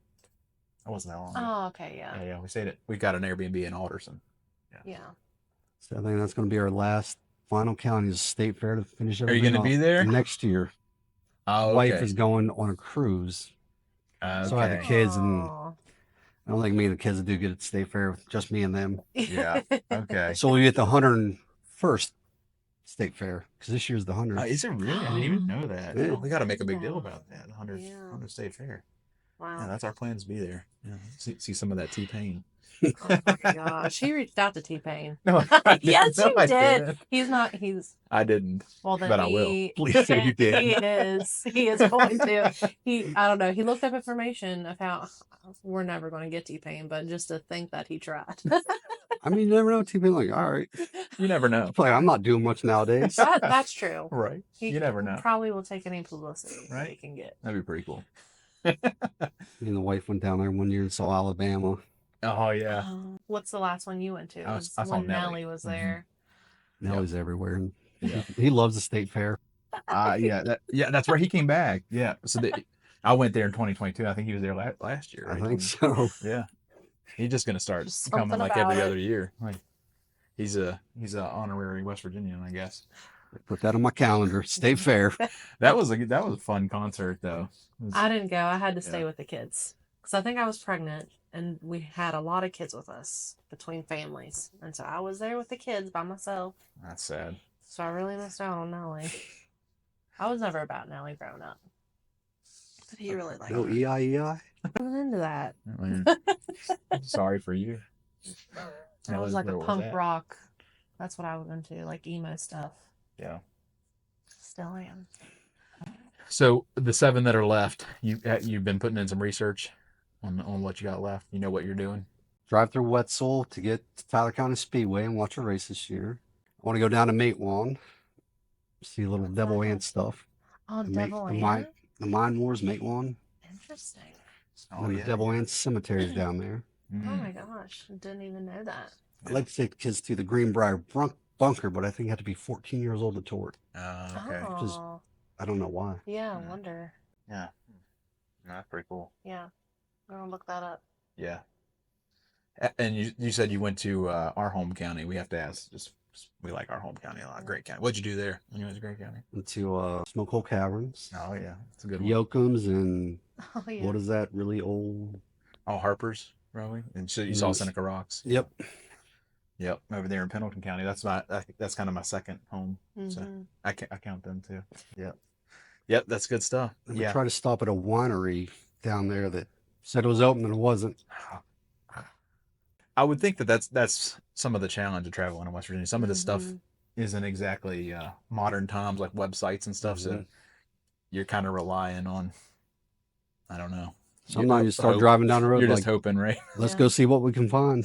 That wasn't that long ago. Oh, okay, yeah. Yeah, we stayed we got an Airbnb in Alderson. Yeah. So I think that's going to be our last final county is state fair to finish Are you everything going to be off there? next year. Oh, Wife okay. is going on a cruise. Okay. So I had the kids, and Aw. I don't think me and the kids will do good at state fair with just me and them. Yeah. Okay. So we'll be at the 101st state fair because this year's the 100th. Is it really? I didn't even know that. Yeah. Oh, we got to make a big deal Yeah. about that. 100 Yeah. 100 state fair. Yeah, Wow. that's our plans to be there. Yeah. See some of that T-Pain. Oh my gosh. He reached out to T-Pain. No, I didn't. Yes, No, you I did. didn't. He's I didn't. well then But I will. he Please say you did. He is going to. I don't know. He looked up information of how we're never going to get T-Pain, but just to think that he tried. I mean, you never know. TV like, all right. You never know. Like, I'm not doing much nowadays. That's true. Right. He You never know. Probably will take any publicity that he Right. can get. That'd be pretty cool. Me and the wife went down there one year and saw Alabama. Oh, yeah. What's the last one you went to? I saw when Nelly. Nelly was Mhm. there. Nellie's everywhere. And Yeah. he loves the state fair. Yeah, that's where he came back. Yeah. So I went there in 2022. I think he was there last year. I Right? think so. Yeah. He's just gonna start Just coming something like about every it. other year. Like he's a honorary West Virginian, I guess. Put that on my calendar. State fair. That was a fun concert though. It was- I didn't go. I had to stay Yeah. with the kids because I think I was pregnant and we had a lot of kids with us between families. And so I was there with the kids by myself. That's sad. So I really missed out on Nelly. I was never about Nelly growing up. But he really liked No it. EIEI. I wasn't into that. I'm sorry for you. I was like a Where was punk that? rock. That's what I was into, like emo stuff. Yeah. Still am. So the 7 that are left, you've been putting in some research on what you got left. You know what you're doing. Drive through Wetzel to get to Tyler County Speedway and watch a race this year. I want to go down to Matewan, see a little What's Devil that? Ant stuff. Oh, The Devil the Ant? mine, the Mine Wars Matewan. Interesting. And the Devil Ant cemeteries down there. Oh Mm. my gosh. Didn't even know that. I'd like to take the kids to the Greenbrier bunker, but I think you have to be 14 years old to tour it. Okay. Oh, Just- I don't know why. yeah, I Yeah. wonder. Yeah. That's pretty cool. Yeah. I'm going to look that up. Yeah. And you said you went to our home county. We have to ask, just we like our home county a lot. Great county. What'd you do there when you went to Great County? Went to Smoke Hole Caverns, Oh yeah, it's a good one. Yoakums, and Oh yeah. what is that really old? Oh, Harper's probably. And so you saw Yes. Seneca Rocks. Yep. Yep, over there in Pendleton County. That's I think that's kind of my second home. So Mhm. I count them too. Yep. Yep, that's good stuff. And we Yeah. tried to stop at a winery down there that said it was open and it wasn't. I would think that that's some of the challenge of traveling in West Virginia. Some of this stuff Mhm. isn't exactly modern times, like websites and stuff. So Mhm. you're kind of relying on, I don't know. Sometimes you start hope. driving down the road You're like, just hoping, right? let's Yeah. go see what we can find.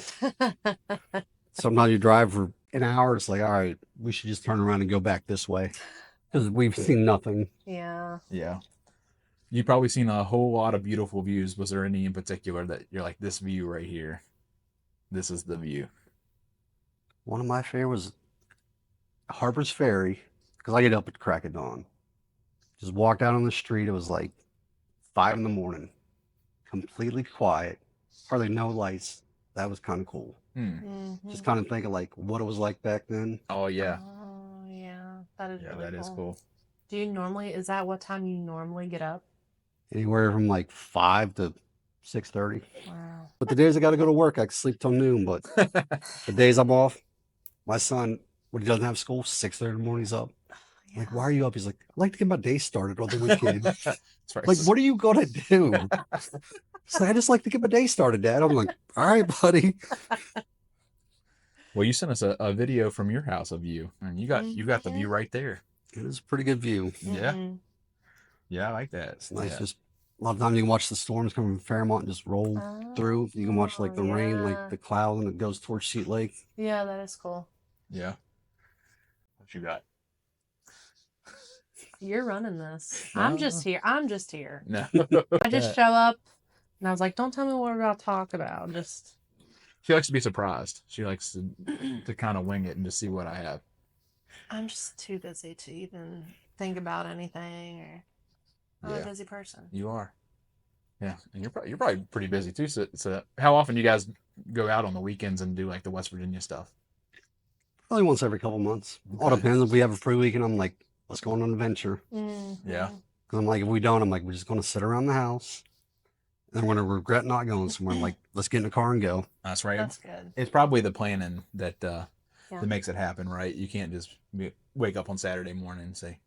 Sometimes you drive for an hour. It's like, all right, we should just turn around and go back this way because we've seen nothing. Yeah. Yeah. You've probably seen a whole lot of beautiful views. Was there any in particular that you're like, this view right here, this is the view? One of my favorites was Harper's Ferry because I get up at crack of dawn. Just walked out on the street. It was like 5 a.m, completely quiet, hardly no lights. That was kind of cool. Mhm. Just kind of thinking like what it was like back then. Oh yeah. Oh yeah. That is Yeah, really that is cool. Do you normally? Is that what time you normally get up? Anywhere from like 5 to 6:30. Wow. But the days I got to go to work, I can sleep till noon. But the days I'm off, my son, when he doesn't have school, 6:30 in the morning, he's up. I'm like, why are you up? He's like, I like to get my day started on the weekend. That's right. Like, what are you gonna do? It's like, I just like to get my day started, Dad. I'm like, all right, buddy. Well, you sent us a video from your house of you, and you got the view right there. It was a pretty good view. Yeah. Mhm. Yeah, I like that. It's nice. Yeah. Just a lot of times you can watch the storms come from Fairmont and just roll through. You can watch like the rain, yeah. like the cloud, and it goes towards Sheet Lake. Yeah, that is cool. Yeah. What you got? You're running this. No. I'm just here. No. I just show up and I was like, don't tell me what we're about to talk about. Just She likes to be surprised. She likes to kind of wing it and just see what I have. I'm just too busy to even think about anything or I'm a busy person. You are. Yeah, and you're probably pretty busy too. So how often do you guys go out on the weekends and do like the West Virginia stuff? Probably once every couple months. All Okay. depends. If we have a free weekend, I'm like, let's go on an adventure. Mhm. Yeah. Because I'm like, if we don't, I'm like, we're just going to sit around the house. And we're going to regret not going somewhere. I'm like, let's get in the car and go. That's right. That's good. It's probably the planning that Yeah. that makes it happen, right? You can't just wake up on Saturday morning and say,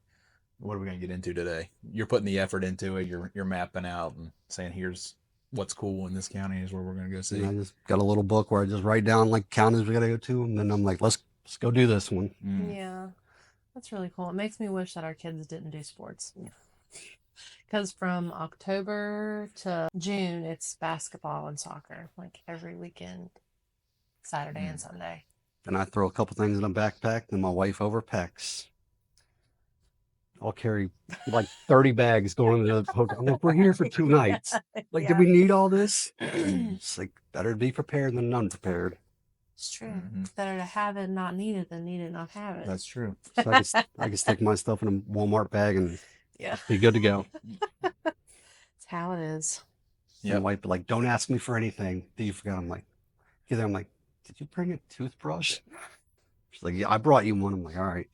what are we going to get into today? You're putting the effort into it. You're mapping out and saying, here's what's cool in this county is where we're going to go see. And I just got a little book where I just write down like counties we got to go to. And then I'm like, let's go do this one. Mm. Yeah. That's really cool. It makes me wish that our kids didn't do sports. Because from October to June, it's basketball and soccer, like every weekend, Saturday and Sunday. And I throw a couple things in a backpack, and my wife overpacks. I'll carry like 30 bags going into the hotel. I'm like, we're here for 2 nights. Like, did we need all this? It's like, better to be prepared than unprepared. It's true. Mhm. It's better to have it, not need it, than need it, not have it. That's true. So I can stick my stuff in a Walmart bag and Yeah. be good to go. It's how it is. Yeah. My wife be like, don't ask me for anything. Do you forgot? I'm like, get there. I'm like, did you bring a toothbrush? She's like, yeah, I brought you one. I'm like, all right.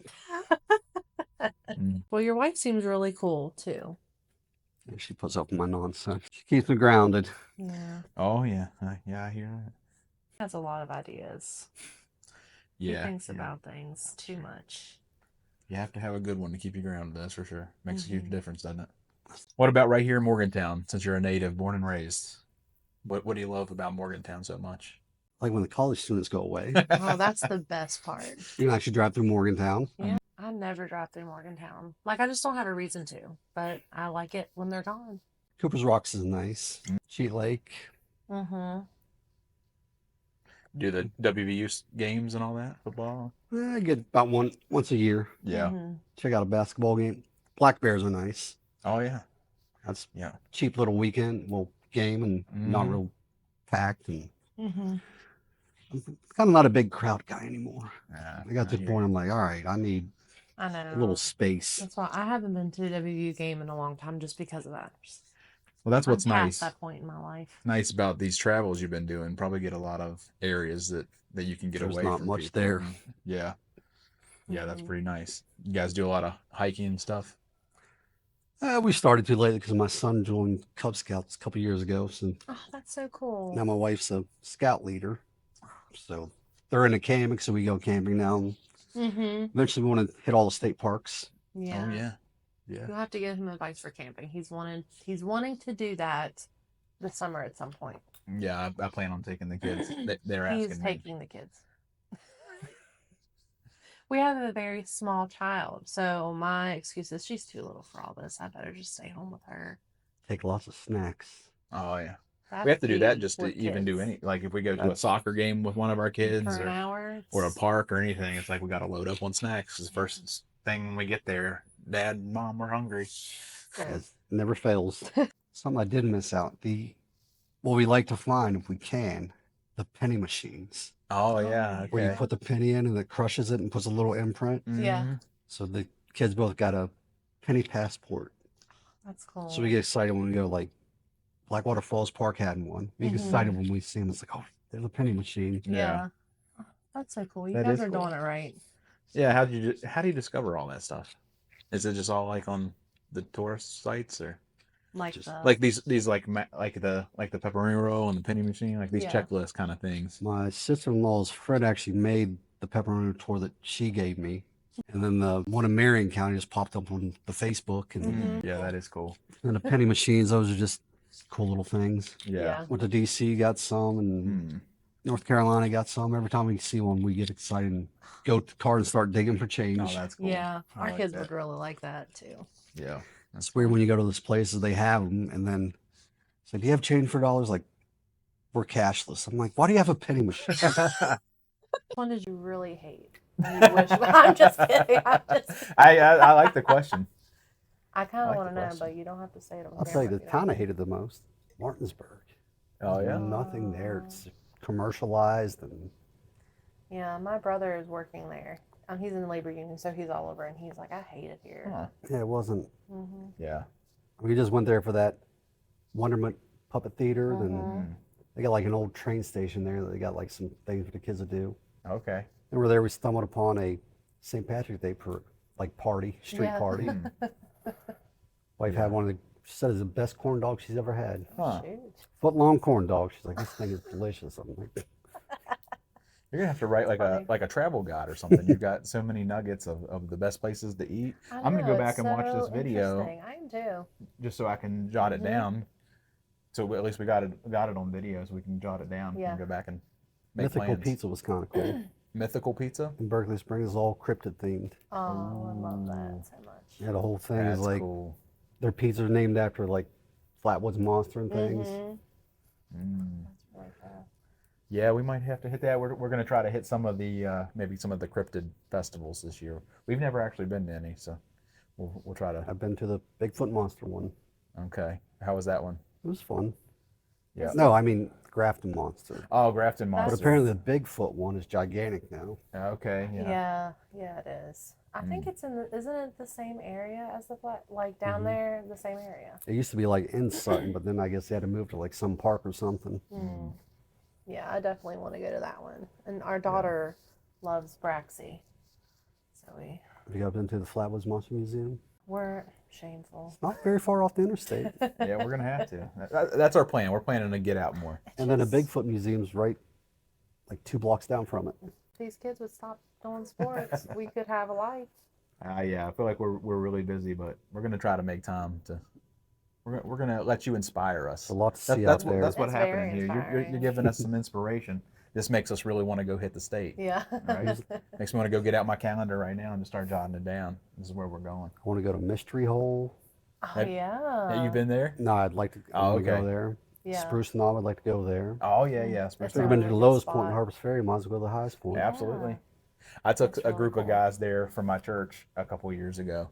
Well, your wife seems really cool too. And she puts up with my nonsense. She keeps me grounded. Yeah. Oh yeah, yeah, I hear that. Has a lot of ideas. Yeah, He thinks yeah. about things too much. You have to have a good one to keep you grounded. That's for sure. Makes a Mhm. huge difference, doesn't it? What about right here in Morgantown? Since you're a native, born and raised, what do you love about Morgantown so much? Like when the college students go away, Oh, that's the best part. you can actually drive through Morgantown. Yeah. I never drive through Morgantown. Like, I just don't have a reason to, but I like it when they're gone. Cooper's Rocks is nice. Cheat Lake. Mm-hmm. Do the WVU games and all that football? I get about once a year. Yeah. Mm-hmm. Check out a basketball game. Black Bears are nice. Oh yeah. That's Yeah. cheap little weekend, game, and not Mhm. real packed. And Mm-hmm. I'm kind of not a big crowd guy anymore. Yeah, I got to the hear point you. I'm like, all right, I need I know. a little space. That's why I haven't been to a WVU game in a long time just because of that. Well, that's what's I'm past nice. that point in my life. Nice about these travels you've been doing. Probably get a lot of areas that you can get There's away not from much people. there. Yeah. Yeah, that's Mhm. pretty nice. You guys do a lot of hiking and stuff. We started too late because my son joined Cub Scouts a couple years ago. So Oh, that's so cool. now my wife's a scout leader. So they're into camping, so we go camping now. Mm-hmm. Eventually, we want to hit all the state parks. Yeah. Oh yeah, yeah. You'll have to give him advice for camping. He's wanting to do that this summer at some point. Yeah, I plan on taking the kids. They're He's asking me. taking the kids. We have a very small child, so my excuse is she's too little for all this. I better just stay home with her. Take lots of snacks. Oh yeah. That's We have to do that key just to with even do kids. any, like if we go to a That's- soccer game with one of our kids For an hour. or a it's- park or anything. It's like we got to load up on snacks. 'Cause the first thing when we get there, Dad and Mom, we're hungry. Yeah. It never fails. Something I did miss out. What we like to find if we can, the penny machines. Oh yeah, okay. Where you put the penny in and it crushes it and puts a little imprint. Yeah. Mhm. So the kids both got a penny passport. That's cool. So we get excited when we go, like Blackwater Falls Park had one. We get Mhm. excited when we see them. It's like, oh, there's a penny machine. Yeah. That's so cool. You That guys is are cool. doing it right. Yeah. How do you discover all that stuff? Is it just all like on the tourist sites or Like Just the like these like the pepperoni roll and the penny machine, like these Yeah. checklist kind of things? My sister-in-law's friend actually made the pepperoni tour that she gave me. And then the one in Marion County just popped up on the Facebook. And Mhm. Yeah, that is cool. then the penny machines, those are just cool little things. Yeah. Went to DC, got some, and Mm. North Carolina got some. Every time we see one, we get excited and go to the car and start digging for change. Oh, that's cool. Yeah. I Our like kids that. would really like that too. Yeah. It's weird when you go to those places, they have them, and then say, "Do you have change for dollars?" Like, we're cashless. I'm like, "Why do you have a penny machine?" Which one did you really hate? You wish. I'm just kidding. I like the question. I kind I of like want the to know, question. but you don't have to say it on I'll tell you camera the if town I don't. hated the most, Martinsburg. Oh yeah. Nothing there. It's commercialized, and Yeah, my brother is working there. He's in the labor union, so he's all over, and he's like, I hate it here. Huh. yeah, it wasn't. Mm-hmm. Yeah. We just went there for that Wonderment Puppet Theater. Then Mhm. they got like an old train station there that they got like some things for the kids to do. Okay. And we're there. We stumbled upon a St. Patrick's Day party, street Yeah. party. Mm. Wife had one of the. She said it's the best corn dog she's ever had. Huh. Shoot. Foot long corn dog. She's like, this thing is delicious. I'm like, You're gonna have to write like a travel guide or something. You've got so many nuggets of the best places to eat. I I'm gonna know, go it's back and watch this so video interesting. I am too. just so I can jot it Mhm. down. So at least we got it on video, so we can jot it down Yeah. and go back and make Mythical plans. Pizza was kind of cool. Mythical pizza. In Berkeley Springs, is all cryptid themed. Oh, I love that so much. Yeah, the whole thing That's is like cool. their pizza are named after like Flatwoods Monster and things. Mhm. Mm. That's really cool. Yeah, we might have to hit that. We're going to try to hit some of the maybe some of the cryptid festivals this year. We've never actually been to any, so we'll try to. I've been to the Bigfoot Monster one. Okay, how was that one? It was fun. Yeah. No, I mean Grafton Monster. Oh, Grafton But Monster. apparently the Bigfoot one is gigantic now. Okay, yeah. Yeah, it is. I think it's isn't it the same area as the flat, like down Mhm. there, the same area? It used to be like in Sutton, but then I guess they had to move to like some park or something. Mm. Yeah, I definitely want to go to that one. And our daughter loves Braxy, so Have you guys been to the Flatwoods Monster Museum? we're shameful. It's not very far off the interstate. Yeah, we're gonna have to. That's our plan. We're planning to get out more. And then the Just- Bigfoot Museum's right like 2 blocks down from it. These kids would stop doing sports. We could have a life. Yeah, I feel like we're really busy, but we're gonna try to make time to. We're gonna let you inspire us. A lot to That- see that's out what there. that's what It's happened very here. You're inspiring. giving us some inspiration. This makes us really want to go hit the state. Yeah. Right? Makes me want to go get out my calendar right now and just start jotting it down. This is where we're going. I want to go to Mystery Hole. Oh, Have- yeah. Have you been there? No, I'd like to, I Oh, wanna go okay. there. Yeah. Spruce Knob, I'd like to go there. Oh yeah, yeah. It's If Spruce you've a been Knob. to the really good lowest point in spot. Harper's Ferry, might as well go to the highest point. Absolutely. I took That's a really group of cool. guys there from my church a couple of years ago,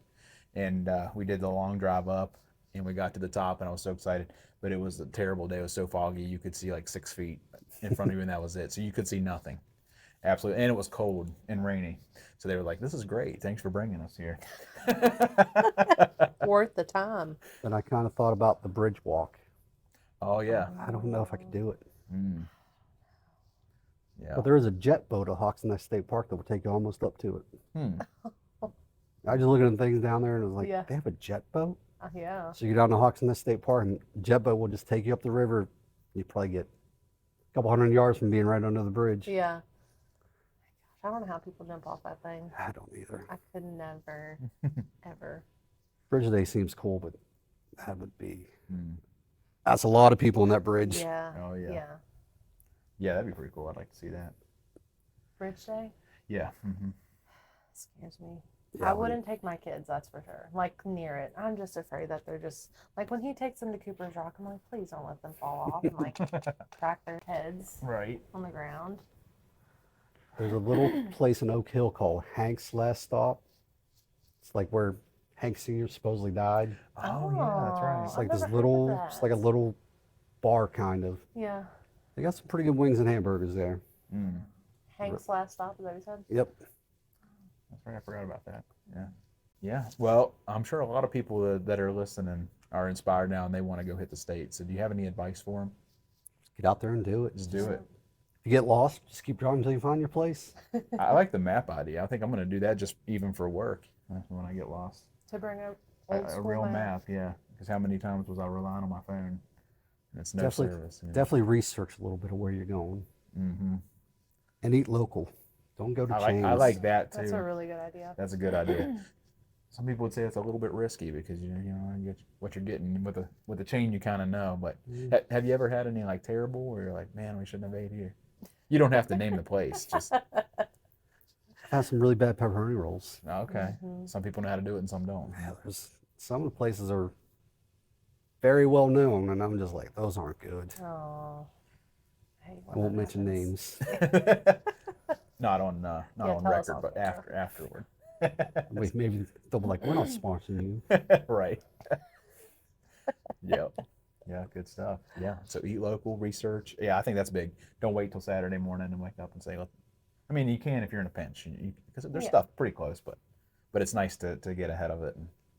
and we did the long drive up, and we got to the top, and I was so excited. But it was a terrible day. It was so foggy, you could see like 6 feet in front of you, and that was it. So you could see nothing. Absolutely, and it was cold and rainy. So they were like, "This is great. Thanks for bringing us here." Worth the time. Then I kind of thought about the bridge walk. Oh yeah. I don't know if I could do it. Mm. Yeah. But there is a jet boat at Hawks Nest State Park that will take you almost up to it. Hmm. I just looking at things down there and I was like, Yeah. they have a jet boat? Yeah. So you go down to Hawks Nest State Park and jet boat will just take you up the river. You probably get a couple 100 yards from being right under the bridge. Yeah. I don't know how people jump off that thing. I don't either. I could never, ever. Bridge Day seems cool, but that would be, Hmm. that's a lot of people on that bridge. Yeah. Oh yeah. Yeah. Yeah, that'd be pretty cool. I'd like to see that. Bridge Day Yeah. Mm-hmm. scares me. Yeah, I wouldn't take my kids, that's for sure. Like near it. I'm just afraid that they're just like when he takes them to Cooper's Rock, I'm like, please don't let them fall off and like crack their heads Right. on the ground. There's a little place in Oak Hill called Hank's Last Stop. It's like where Hank Sr. supposedly died. Oh yeah, that's right. It's I've like this never heard of little, it's like a that. little bar kind of. Yeah. They got some pretty good wings and hamburgers there. Mm. Hank's Last Stop, is that what you said? Yep. That's right. I forgot about that. Yeah. Yeah. Well, I'm sure a lot of people that are listening are inspired now and they want to go hit the state. So, do you have any advice for them? Just get out there and do it. Just do it. If you get lost, just keep driving until you find your place. I like the map idea. I think I'm going to do that just even for work when I get lost. To bring a A, old a school real map. map, yeah. Because how many times was I relying on my phone? And it's no Definitely- service. Definitely research a little bit of where you're going Mm-hmm. and eat local. Don't go to I chains. like that too. That's a really good idea. That's a good idea. Some people would say it's a little bit risky because you get what you're getting with a chain you kind of know. But have you ever had any like terrible where you're like, man, we shouldn't have ate here? You don't have to name the place. Just I've had some really bad pepperoni rolls. okay. Some people know how to do it and some don't. Yeah, there's some of the places are very well known, and I'm just like, those aren't good. Oh. I hate I when won't that mention happens. names. Not on Yeah, on tell us record, off but the air. afterward. Maybe they'll be like, we're not sponsoring you. Right. Yep. Yeah, good stuff. Yeah. So eat local, research. Yeah, I think that's big. Don't wait till Saturday morning and wake up and say, I mean, you can if you're in a pinch, because there's Yeah. stuff pretty close, but it's nice to get ahead of it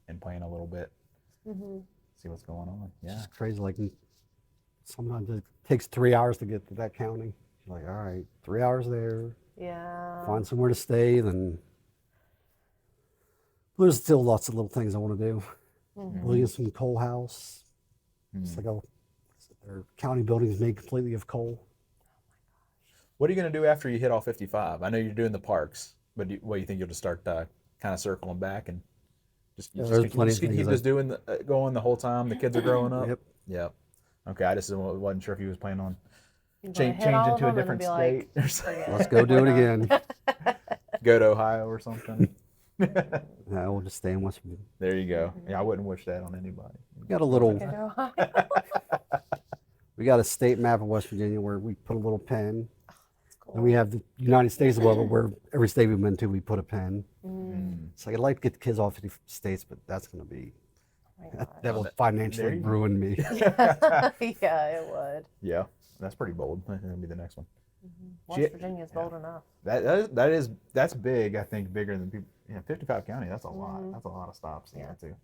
and plan a little bit, see what's going on. Yeah. It's crazy. Like sometimes it takes 3 hours to get to that county. You're like, all right, 3 hours there, Yeah. find somewhere to stay. Then there's still lots of little things I want to do. Williamson Coal House. It's like their county buildings made completely of coal. What are you going to do after you hit all 55? I know you're doing the parks, but what do you think you'll just start kind of circling back and just There's plenty of keep things just doing going the whole time the kids are growing up? Yep. Yep. Okay, I just wasn't sure if he was planning on You wanna change hit all of into a them and different be like, state or something. forget Let's it. go do it again. Go to Ohio or something. No, we'll just stay in West Virginia. There you go. Yeah, I wouldn't wish that on anybody. We got a little, Go to Ohio. we got a state map of West Virginia where we put a little pen. Cool. And we have the United States above it where every state we've been to, we put a pen. Mm. It's like I'd like to get the kids off 50 states, but that's going to be, Oh my that will there financially you go. ruin me. gosh. Yeah, it would. Yeah, that's pretty bold. That'll be the next one. West She- Virginia's bold enough. That's big. I think bigger than people. Yeah, 55 county. That's a lot. That's a lot of stops to Yeah. get to.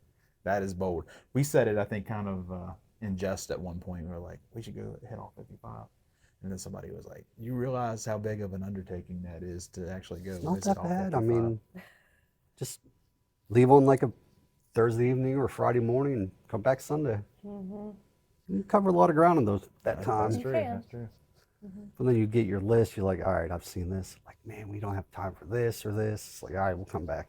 That is bold. We said it. I think kind of in jest at one point. We were like, we should go hit all 55. And then somebody was like, you realize how big of an undertaking that is to actually go It's not visit that all bad. 55. I mean, just leave on like a Thursday evening or Friday morning and come back Sunday. You cover a lot of ground in that time. That's true. can. That's true. And then you get your list. You're like, all right, I've seen this. Like, man, we don't have time for this or this. It's like, all right, we'll come back.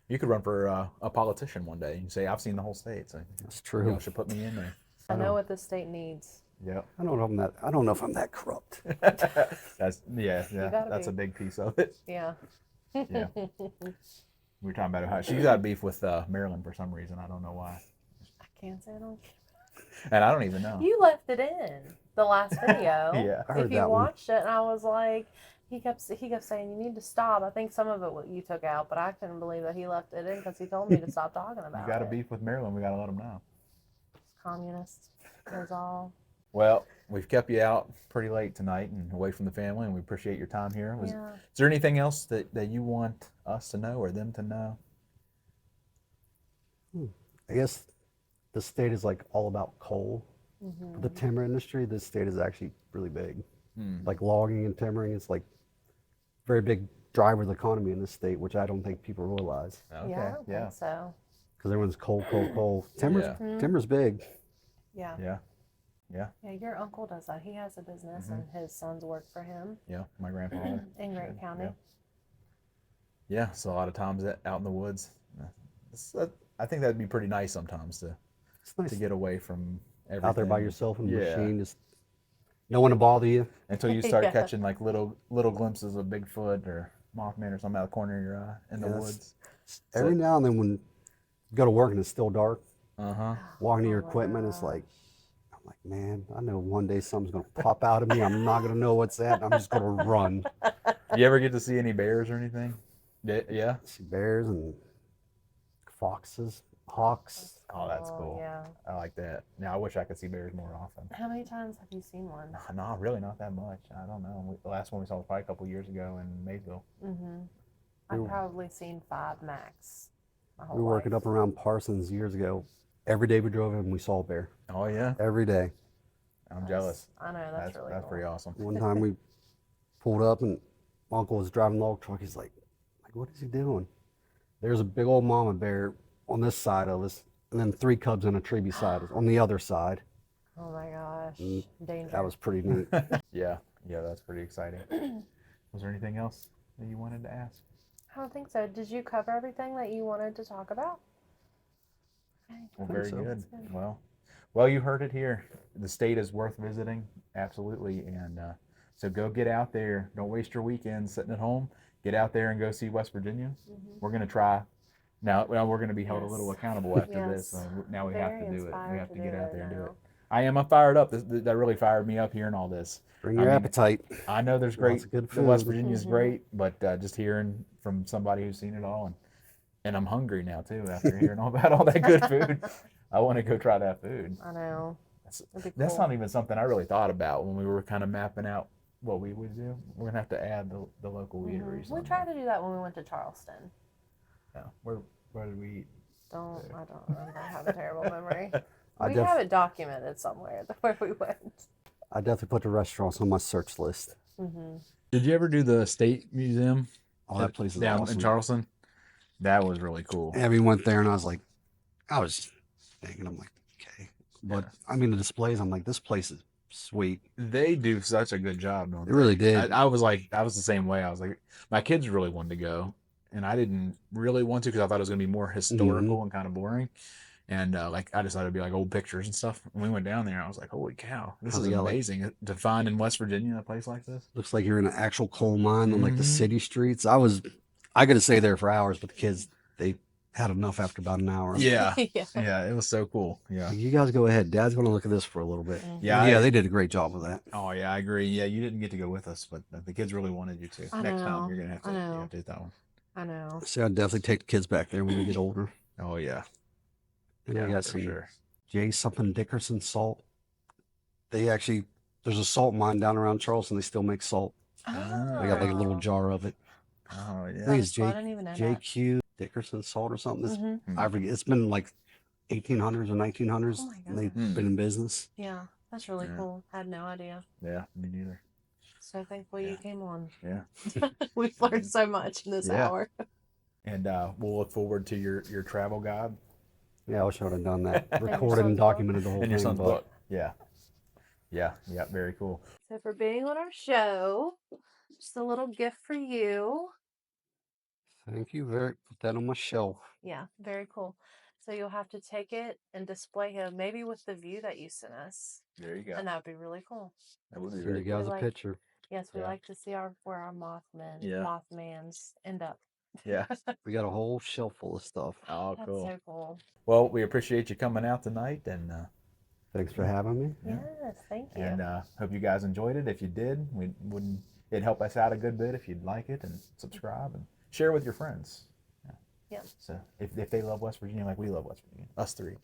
You could run for a politician one day and say, I've seen the whole state. So That's you true. all should put me in there. I know what this state needs. Yep. I don't know if I'm that corrupt. That's gotta that's be. a big piece of it. Yeah. Yeah. We were talking about Ohio. She's got beef with Maryland for some reason. I don't know why. I can't say it on And I don't even know. You left it in the last video. Yeah. I heard If you that one. watched it, and I was like, he kept saying you need to stop. I think some of it you took out, but I couldn't believe that he left it in because he told me to stop talking about You got a it. beef with Maryland. We got to let them know. Communist. There's all. Well, we've kept you out pretty late tonight and away from the family, and we appreciate your time here. Is Yeah. there anything else that you want us to know or them to know? I guess the state is like all about coal. Mm-hmm. The timber industry, this state is actually really big. like logging and timbering. It's like very big driver's economy in this state, which I don't think people realize. Okay. Yeah, I don't think so. Because everyone's coal. Yeah. Timber's big. Yeah. Yeah. Yeah. Yeah, your uncle does that. He has a business and his sons work for him Yeah. My grandfather. in Grant County. Yeah. So a lot of times out in the woods. I think that'd be pretty nice sometimes to It's nice get away from everything. out there by yourself in the Yeah. machine, just no one to bother you. Until you start Yeah. catching like little glimpses of Bigfoot or Mothman or something out of the corner of your eye in the Yes. woods. Every now and then when you go to work and it's still dark, Uh-huh. walking to your Oh my equipment, it's gosh. like, I'm like, man, I know one day something's going to pop out of me. I'm not going to know what's that. And I'm just going to run. You ever get to see any bears or anything? Yeah. See bears and foxes, hawks. Oh, that's cool. Yeah. I like that. Now I wish I could see bears more often. How many times have you seen one? No, really not that much. I don't know. The last one we saw was probably a couple years ago in Maysville. I've probably seen 5 max. My whole We were working life. up around Parsons years ago. Every day we drove in, we saw a bear. Oh yeah, Every day. I'm jealous. I know, that's really That's cool. pretty awesome. One time we pulled up and my uncle was driving the log truck. He's like, what is he doing? There's a big old mama bear on this side of us, and then 3 cubs in a tree beside us on the other side. Oh my gosh. Mm, Danger. That was pretty neat. Yeah, that's pretty exciting. Was there anything else that you wanted to ask? I don't think so. Did you cover everything that you wanted to talk about? Well, think very so. good. Well, you heard it here. The state is worth visiting, absolutely. And so go get out there. Don't waste your weekend sitting at home. Get out there and go see West Virginia. We're going to try. Now we're going to be held a little Yes. accountable after Yes. this. Now we have Very to do it. We inspired have to to get do out it there and do now. it. I am. I'm fired up. That really fired me up hearing all this. Bring your I mean, appetite. I know there's great. Lots of good The West food. Virginia is great, but just hearing from somebody who's seen it all, and I'm hungry now too after hearing all about all that good food. I want to go try that food. I know. That's not even something I really thought about when we were kind of mapping out what we would do. We're gonna have to add the local eateries. We tried to do that when we went to Charleston. Yeah. Where did we eat? I don't remember. I have a terrible memory. I We def- have it documented somewhere where we went. I definitely put the restaurants on my search list. Did you ever do the State Museum? Oh, that place is down awesome. in Charleston. That was really cool. And we went there and I was like, I was just thinking, I'm like, okay. But I mean, the displays, I'm like, this place is sweet. They do such a good job, don't It really did. I was the same way. I was like, my kids really wanted to go, and I didn't really want to because I thought it was going to be more historical and kind of boring. And I decided it'd be like old pictures and stuff. And we went down there, and I was like, holy cow, this is amazing to find in West Virginia a place like this. Looks like you're in an actual coal mine on like the city streets. I could stay there for hours, but the kids, they had enough after about an hour. Yeah, Yeah. yeah, it was so cool. Yeah. You guys go ahead. Dad's going to look at this for a little bit. Yeah, They did a great job with that. Oh yeah, I agree. Yeah, you didn't get to go with us, but the kids really wanted you to. I Next know. time you're gonna have to, I you know. have to hit that one. I know. So I'd definitely take the kids back there when they get older. Oh yeah, And yeah, they got for some sure. J something Dickerson salt. There's a salt mine down around Charleston. They still make salt. They got like a little jar of it. Oh I yeah. think it's I didn't even know that. JQ Dickerson salt or something. Mhm. I forget. It's been like 1800s or 1900s. Oh my and they've God. been in business. Yeah, that's really Yeah. cool. Had no idea. Yeah, me neither. So thankful you came on. Yeah. We've learned so much in this Yeah. hour. And we'll look forward to your travel guide Yeah, I wish I would have done that. your Recorded son's and documented the whole and thing. your son's but book. Yeah. Yeah, very cool. So for being on our show, just a little gift for you. Thank you. Put that on my shelf. Yeah, very cool. So you'll have to take it and display him, maybe with the view that you sent us, There you go. and that would be really cool. That would be Here very you cool. guys a like- picture. Yes, we Yeah. like to see where our Yeah. Mothmans end up. Yeah. We got a whole shelf full of stuff. Oh, That's cool. so cool. Well, we appreciate you coming out tonight, and Thanks for having me. Yeah. Yes, thank you. and hope you guys enjoyed it. If you did, it'd help us out a good bit if you'd like it and subscribe and share with your friends. Yep. So if they love West Virginia like we love West Virginia, us three,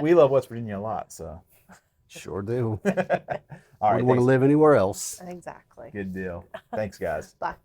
we love West Virginia a lot. So Sure do. all right, Wouldn't want to thanks. live anywhere else. Exactly. Good deal. Thanks, guys. Bye.